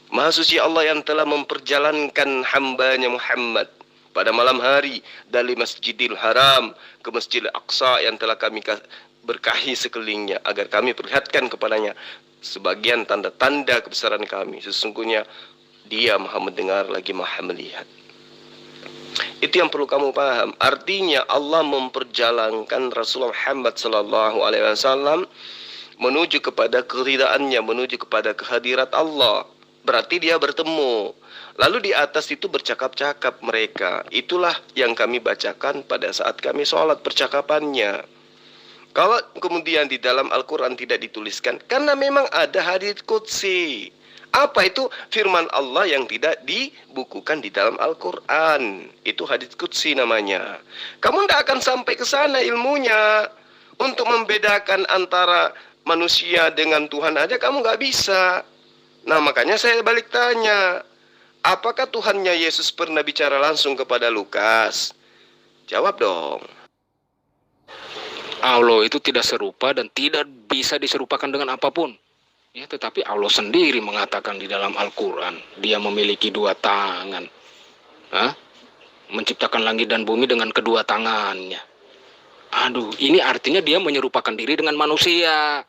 Maha suci Allah yang telah memperjalankan hambanya Muhammad pada malam hari dari Masjidil Haram ke Masjidil Aqsa yang telah kami berkahi sekelilingnya agar kami perlihatkan kepadanya sebagian tanda-tanda kebesaran kami. Sesungguhnya dia maha mendengar lagi maha melihat. Itu yang perlu kamu paham. Artinya Allah memperjalankan Rasulullah Muhammad SAW menuju kepada keridaannya, menuju kepada kehadirat Allah. Berarti dia bertemu. Lalu di atas itu bercakap-cakap mereka. Itulah yang kami bacakan pada saat kami sholat, percakapannya. Kalau kemudian di dalam Al-Quran tidak dituliskan, karena memang ada hadits qudsi. Apa itu? Firman Allah yang tidak dibukukan di dalam Al-Quran. Itu hadits qudsi namanya. Kamu tidak akan sampai ke sana ilmunya. Untuk membedakan antara manusia dengan Tuhan aja kamu nggak bisa. Nah makanya saya balik tanya, apakah Tuhannya Yesus pernah bicara langsung kepada Lukas? Jawab dong. Allah itu tidak serupa dan tidak bisa diserupakan dengan apapun. Ya, tetapi Allah sendiri mengatakan di dalam Al-Quran, dia memiliki dua tangan. Hah? Menciptakan langit dan bumi dengan kedua tangannya. Aduh, ini artinya dia menyerupakan diri dengan manusia.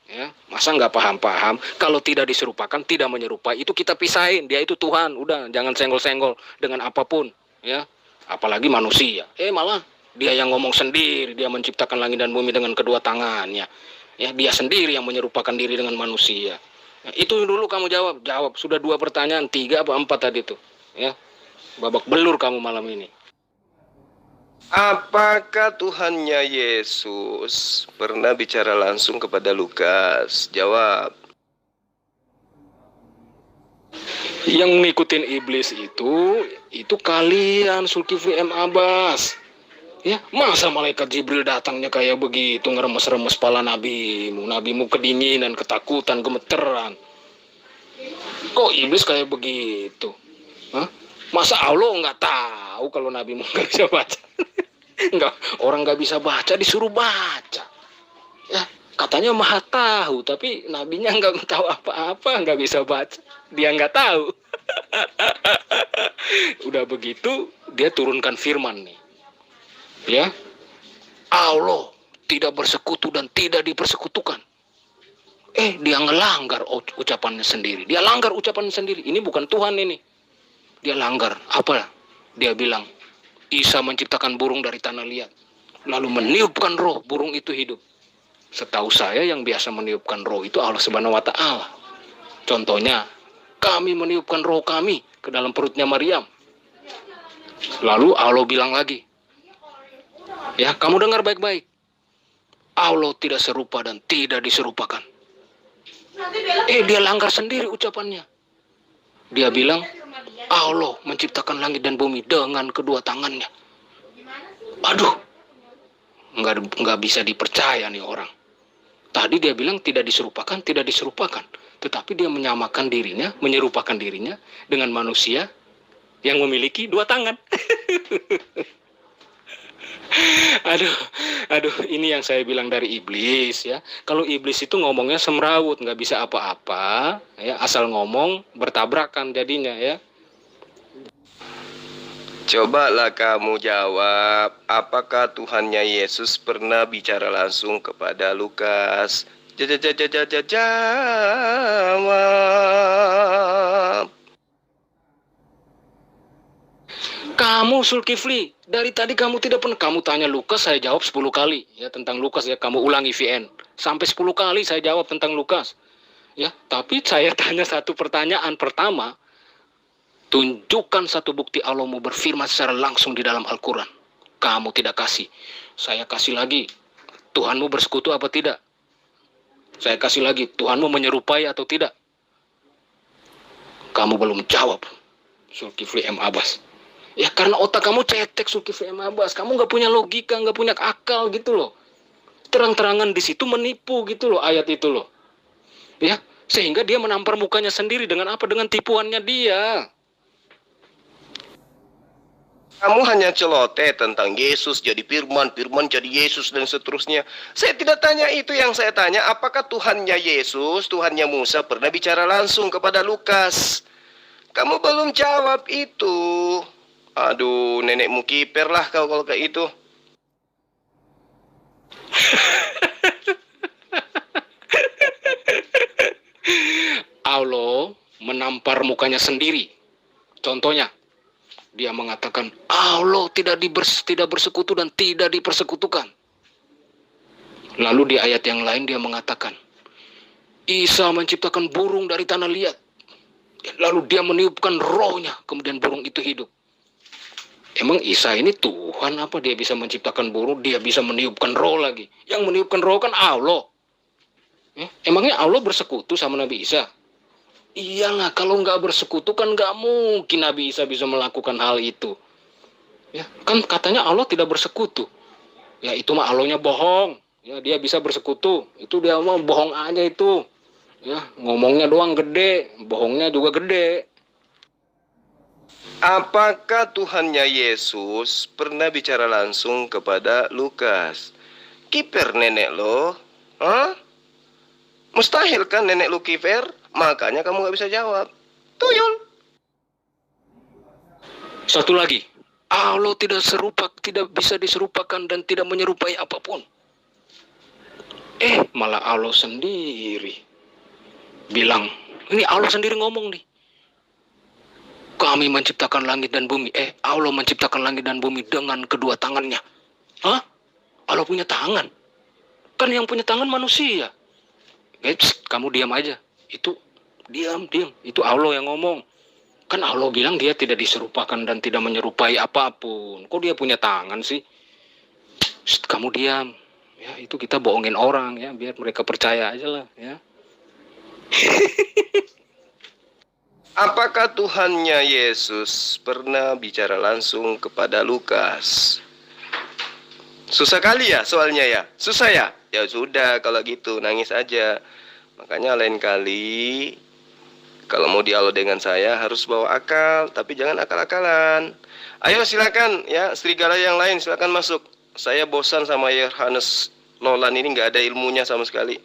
Ya, masa nggak paham-paham? Kalau tidak diserupakan, tidak menyerupai, itu kita pisahin. Dia itu Tuhan, udah jangan senggol-senggol dengan apapun. Ya, apalagi manusia. Malah dia yang ngomong sendiri, dia menciptakan langit dan bumi dengan kedua tangannya. Ya, dia sendiri yang menyerupakan diri dengan manusia. Ya, itu dulu kamu jawab. Sudah 2 pertanyaan, 3 apa 4 tadi tuh. Ya, babak belur kamu malam ini. Apakah Tuhannya Yesus pernah bicara langsung kepada Lukas? Jawab. Yang ngikutin iblis itu kalian, Zulkifli M. Abbas. Ya, masa malaikat Jibril datangnya kayak begitu, ngeremes-remes kepala nabimu kedinginan, ketakutan, gemeteran. Kok iblis kayak begitu? Hah? Masa Allah nggak tahu kalau nabimu nggak bisa baca? Enggak, orang nggak bisa baca disuruh baca. Ya, katanya maha tahu, tapi nabinya nggak tahu apa-apa, nggak bisa baca. Dia nggak tahu. Udah begitu, dia turunkan firman nih. Ya, Allah tidak bersekutu dan tidak dipersekutukan. Dia ngelanggar ucapannya sendiri. Dia langgar ucapannya sendiri. Ini bukan Tuhan ini. Dia langgar. Apa? Dia bilang, Isa menciptakan burung dari tanah liat, lalu meniupkan roh, burung itu hidup. Setahu saya yang biasa meniupkan roh itu Allah Subhanahu wa Ta'ala. Contohnya, kami meniupkan roh kami ke dalam perutnya Maryam. Lalu Allah bilang lagi, ya, kamu dengar baik-baik. Allah tidak serupa dan tidak diserupakan. Dia langgar sendiri ucapannya. Dia bilang, Allah menciptakan langit dan bumi dengan kedua tangannya. Aduh, nggak bisa dipercaya nih orang. Tadi dia bilang tidak diserupakan. Tetapi dia menyamakan dirinya, menyerupakan dirinya dengan manusia yang memiliki 2 tangan. Aduh, ini yang saya bilang dari iblis ya. Kalau iblis itu ngomongnya semrawut, nggak bisa apa-apa, ya, asal ngomong bertabrakan jadinya ya. Cobalah kamu jawab, apakah Tuhannya Yesus pernah bicara langsung kepada Lukas? Jawab. Kamu Zulkifli, dari tadi kamu tidak pernah, kamu tanya Lukas, saya jawab 10 kali ya tentang Lukas ya, kamu ulangi VN. Sampai 10 kali saya jawab tentang Lukas. Ya, tapi saya tanya satu pertanyaan pertama, tunjukkan satu bukti Allah mau berfirman secara langsung di dalam Al-Quran. Kamu tidak kasih. Saya kasih lagi, Tuhanmu bersekutu apa tidak? Saya kasih lagi, Tuhanmu menyerupai atau tidak? Kamu belum jawab, Zulkifli M. Abbas. Ya karena otak kamu cetek, Zulkifli M. Abbas. Kamu nggak punya logika, nggak punya akal gitu loh. Terang-terangan di situ menipu gitu loh ayat itu loh. Ya, sehingga dia menampar mukanya sendiri dengan apa? Dengan tipuannya dia. Kamu hanya celoteh tentang Yesus jadi firman, firman jadi Yesus dan seterusnya. Saya tidak tanya itu, yang saya tanya apakah Tuhannya Yesus, Tuhannya Musa pernah bicara langsung kepada Lukas? Kamu belum jawab itu. Aduh, nenekmu kiper lah kau kalau kayak itu. Allah menampar mukanya sendiri. Contohnya, dia mengatakan Allah tidak bersekutu dan tidak dipersekutukan. Lalu di ayat yang lain dia mengatakan, Isa menciptakan burung dari tanah liat. Lalu dia meniupkan rohnya, kemudian burung itu hidup. Emang Isa ini Tuhan apa? Dia bisa menciptakan burung, dia bisa meniupkan roh lagi. Yang meniupkan roh kan Allah. Emangnya Allah bersekutu sama Nabi Isa? Iyalah, kalau nggak bersekutu kan nggak mungkin Nabi Isa bisa melakukan hal itu. Ya, kan katanya Allah tidak bersekutu. Ya itu mah Allahnya bohong. Ya dia bisa bersekutu. Itu dia mah bohong aja itu. Ya ngomongnya doang gede, bohongnya juga gede. Apakah Tuhannya Yesus pernah bicara langsung kepada Lukas? Kiper nenek lo? Hah? Mustahil kan nenek lu kiper? Makanya kamu gak bisa jawab. Tuyul. Satu lagi, Allah tidak bisa diserupakan dan tidak menyerupai apapun. Malah Allah sendiri bilang, ini Allah sendiri ngomong nih. Kami menciptakan langit dan bumi. Allah menciptakan langit dan bumi dengan kedua tangannya. Hah? Allah punya tangan? Kan yang punya tangan manusia. Kamu diam aja. Itu diam. Itu Allah yang ngomong. Kan Allah bilang dia tidak diserupakan dan tidak menyerupai apapun. Kok dia punya tangan sih? Kamu diam. Ya, itu kita bohongin orang ya, biar mereka percaya aja lah ya. Apakah Tuhannya Yesus pernah bicara langsung kepada Lukas? Susah kali ya soalnya ya? Susah ya? Ya sudah kalau gitu nangis aja. Makanya lain kali kalau mau dialog dengan saya harus bawa akal, tapi jangan akal-akalan. Ayo silakan ya, serigala yang lain silakan masuk. Saya bosan sama Yohanes Nolan ini, nggak ada ilmunya sama sekali.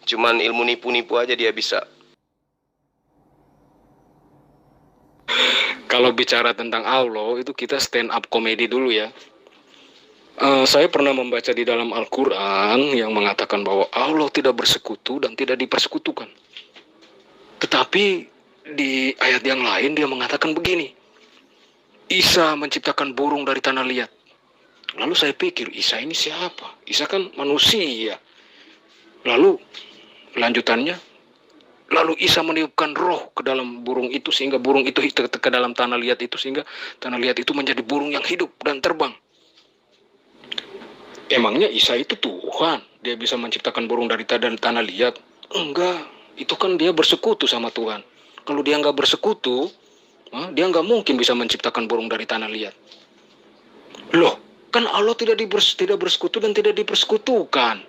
Cuman ilmu nipu-nipu aja dia bisa. Kalau bicara tentang Allah, itu kita stand up komedi dulu ya. Saya pernah membaca di dalam Al-Quran yang mengatakan bahwa Allah tidak bersekutu dan tidak dipersekutukan. Tetapi di ayat yang lain dia mengatakan begini, Isa menciptakan burung dari tanah liat. Lalu saya pikir, Isa ini siapa? Isa kan manusia. Lalu lanjutannya, lalu Isa meniupkan roh ke dalam burung itu sehingga burung itu ke dalam tanah liat itu sehingga tanah liat itu menjadi burung yang hidup dan terbang. Emangnya Isa itu Tuhan? Dia bisa menciptakan burung dari tanah liat? Enggak, itu kan dia bersekutu sama Tuhan. Kalau dia nggak bersekutu, dia nggak mungkin bisa menciptakan burung dari tanah liat. Loh, kan Allah tidak bersekutu dan tidak dipersekutukan.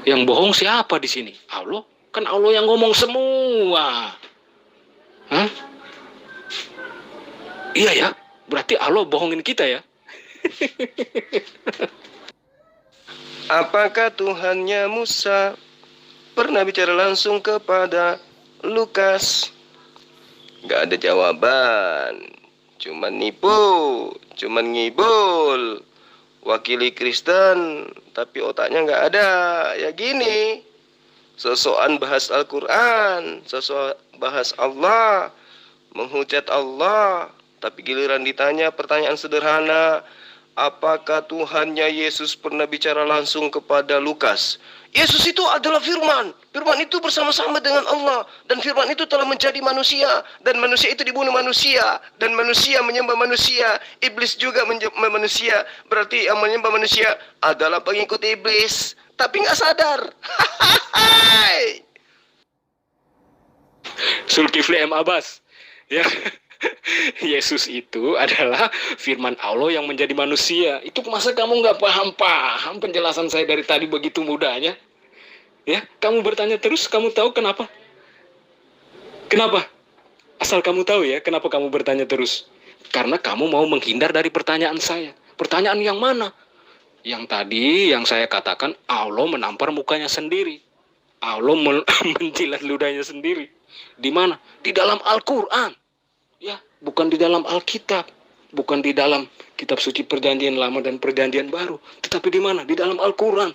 Yang bohong siapa di sini? Allah. Kan Allah yang ngomong semua. Hah? Iya ya, berarti Allah bohongin kita ya. Apakah Tuhannya Musa pernah bicara langsung kepada Lukas? Gak ada jawaban. Cuman nipu, cuman ngibul. Wakili Kristen, tapi otaknya gak ada. Ya gini, sosokan bahas Al-Quran, sosok bahas Allah, menghujat Allah, tapi giliran ditanya pertanyaan sederhana, apakah Tuhannya Yesus pernah bicara langsung kepada Lukas? Yesus itu adalah firman. Firman itu bersama-sama dengan Allah. Dan firman itu telah menjadi manusia. Dan manusia itu dibunuh manusia. Dan manusia menyembah manusia. Iblis juga menyembah manusia. Berarti yang menyembah manusia adalah pengikut iblis. Tapi nggak sadar. Zulkifli M. Abbas. Ya. Yesus itu adalah firman Allah yang menjadi manusia. Itu masa kamu nggak paham penjelasan saya dari tadi begitu mudahnya? Ya, kamu bertanya terus, kamu tahu kenapa? Kenapa? Asal kamu tahu ya, kenapa kamu bertanya terus? Karena kamu mau menghindar dari pertanyaan saya. Pertanyaan yang mana? Yang tadi yang saya katakan Allah menampar mukanya sendiri. Allah menjilat ludahnya sendiri. Di mana? Di dalam Al-Quran. Ya, bukan di dalam Alkitab, bukan di dalam kitab suci Perjanjian Lama dan Perjanjian Baru, tetapi di mana? Di dalam Al-Quran.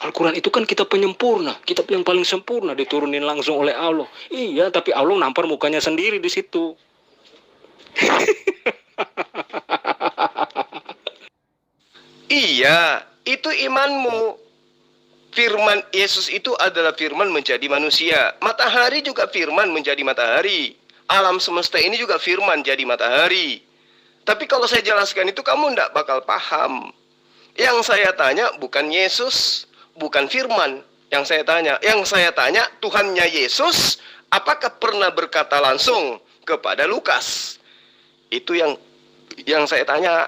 Al-Quran itu kan kitab penyempurna, kitab yang paling sempurna, diturunin langsung oleh Allah. Iya, tapi Allah nampar mukanya sendiri di situ. Iya, itu imanmu. Firman Yesus itu adalah firman menjadi manusia. Matahari juga firman menjadi matahari. Alam semesta ini juga firman jadi matahari. Tapi kalau saya jelaskan itu kamu tidak bakal paham. Yang saya tanya bukan Yesus, bukan firman. Yang saya tanya Tuhannya Yesus, apakah pernah berkata langsung kepada Lukas? Itu yang saya tanya.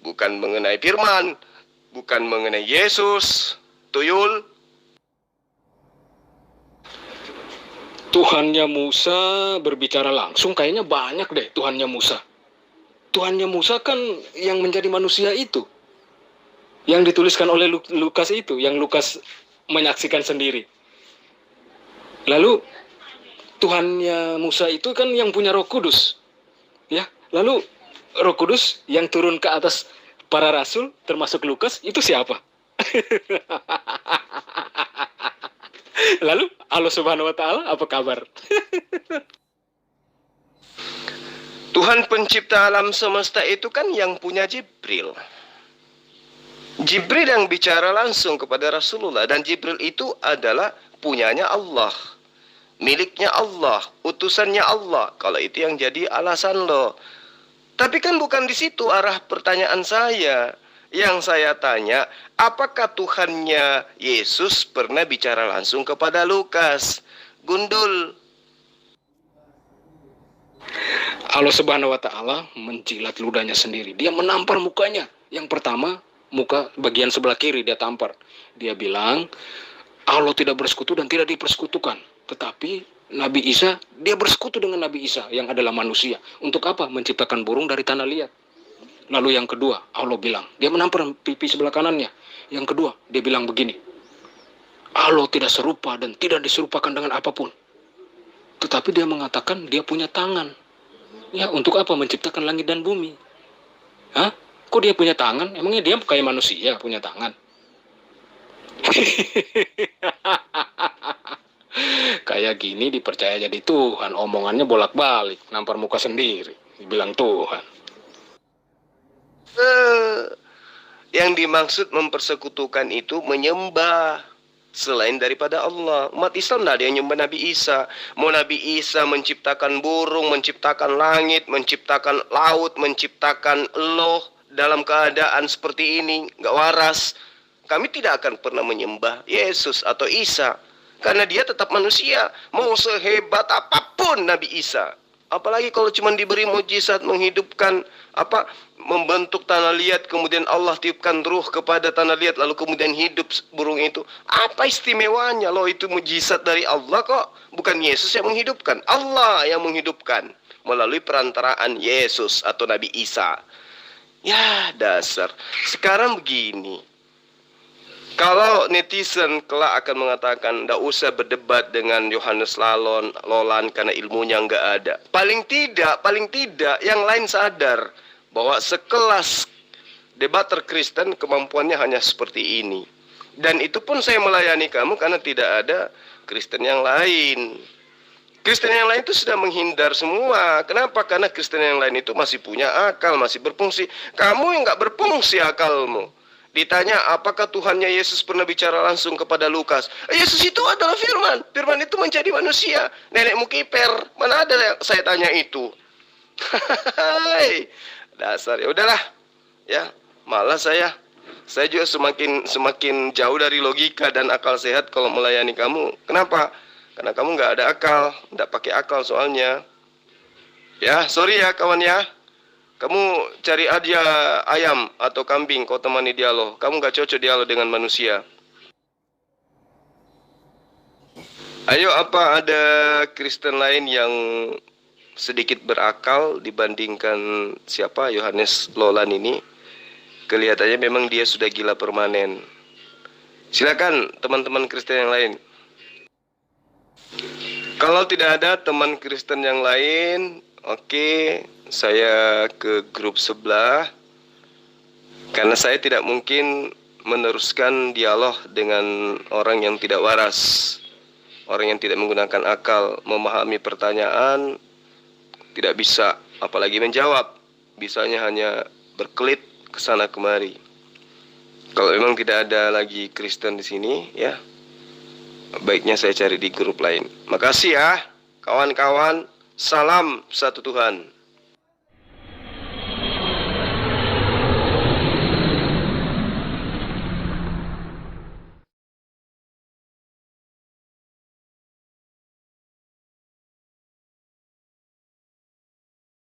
Bukan mengenai firman, bukan mengenai Yesus. Tuyul. Tuhannya Musa berbicara langsung, kayaknya banyak deh Tuhannya Musa. Tuhannya Musa kan yang menjadi manusia itu, yang dituliskan oleh Lukas itu, yang Lukas menyaksikan sendiri. Lalu Tuhannya Musa itu kan yang punya Roh Kudus, ya. Lalu Roh Kudus yang turun ke atas para rasul, termasuk Lukas, itu siapa? Lalu Allah Subhanahu wa Ta'ala apa kabar? Tuhan pencipta alam semesta itu kan yang punya Jibril. Jibril yang bicara langsung kepada Rasulullah, dan Jibril itu adalah punyanya Allah, miliknya Allah, utusannya Allah. Kalau itu yang jadi alasan lo. Tapi kan bukan di situ arah pertanyaan saya. Yang saya tanya, apakah Tuhannya Yesus pernah bicara langsung kepada Lukas? Gundul. Allah Subhanahu wa Ta'ala menjilat ludahnya sendiri. Dia menampar mukanya. Yang pertama, muka bagian sebelah kiri dia tampar. Dia bilang, Allah tidak bersekutu dan tidak dipersekutukan. Tetapi Nabi Isa, dia bersekutu dengan Nabi Isa yang adalah manusia. Untuk apa? Menciptakan burung dari tanah liat. Lalu yang kedua, Allah bilang, dia menampar pipi sebelah kanannya. Yang kedua, dia bilang begini, Allah tidak serupa dan tidak diserupakan dengan apapun. Tetapi dia mengatakan dia punya tangan. Ya, untuk apa? Menciptakan langit dan bumi. Hah? Kok dia punya tangan? Emangnya dia kayak manusia punya tangan? Kayak gini dipercaya jadi Tuhan. Omongannya bolak-balik, nampar muka sendiri, dibilang Tuhan. Yang dimaksud mempersekutukan itu menyembah selain daripada Allah. Umat Islam tidak ada yang menyembah Nabi Isa. Mau Nabi Isa menciptakan burung, menciptakan langit, menciptakan laut, menciptakan loh dalam keadaan seperti ini, nggak waras. Kami tidak akan pernah menyembah Yesus atau Isa, karena dia tetap manusia. Mau sehebat apapun Nabi Isa, apalagi kalau cuma diberi mujizat menghidupkan membentuk tanah liat, kemudian Allah tiupkan ruh kepada tanah liat, lalu kemudian hidup burung itu. Apa istimewanya? Loh, itu mujizat dari Allah kok. Bukan Yesus yang menghidupkan, Allah yang menghidupkan melalui perantaraan Yesus atau Nabi Isa. Ya dasar. Sekarang begini, kalau netizen kelak akan mengatakan tidak usah berdebat dengan Yohanes Lolan karena ilmunya nggak ada. Paling tidak yang lain sadar bahwa sekelas debater Kristen kemampuannya hanya seperti ini. Dan itu pun saya melayani kamu karena tidak ada Kristen yang lain. Kristen yang lain itu sudah menghindar semua. Kenapa? Karena Kristen yang lain itu masih punya akal, masih berfungsi. Kamu yang nggak berfungsi akalmu. Ditanya, apakah Tuhannya Yesus pernah bicara langsung kepada Lukas? Yesus itu adalah firman. Firman itu menjadi manusia. Nenekmu kiper. Mana ada yang saya tanya itu? Dasar, ya udahlah. Ya, malah saya juga semakin jauh dari logika dan akal sehat kalau melayani kamu. Kenapa? Karena kamu nggak ada akal, nggak pakai akal soalnya. Ya, sorry ya kawan ya. Kamu cari aja ayam atau kambing, kau temani dialog. Kamu nggak cocok dialog dengan manusia. Ayo, apa ada Kristen lain yang sedikit berakal dibandingkan siapa Yohanes Lolan ini? Kelihatannya memang dia sudah gila permanen. Silakan teman-teman Kristen yang lain. Kalau tidak ada teman Kristen yang lain, oke, saya ke grup sebelah. Karena saya tidak mungkin meneruskan dialog dengan orang yang tidak waras, orang yang tidak menggunakan akal, memahami pertanyaan, tidak bisa, apalagi menjawab. Bisanya hanya berkelit ke sana kemari. Kalau memang tidak ada lagi Kristen di sini, ya, baiknya saya cari di grup lain. Makasih ya, kawan-kawan. Salam satu Tuhan.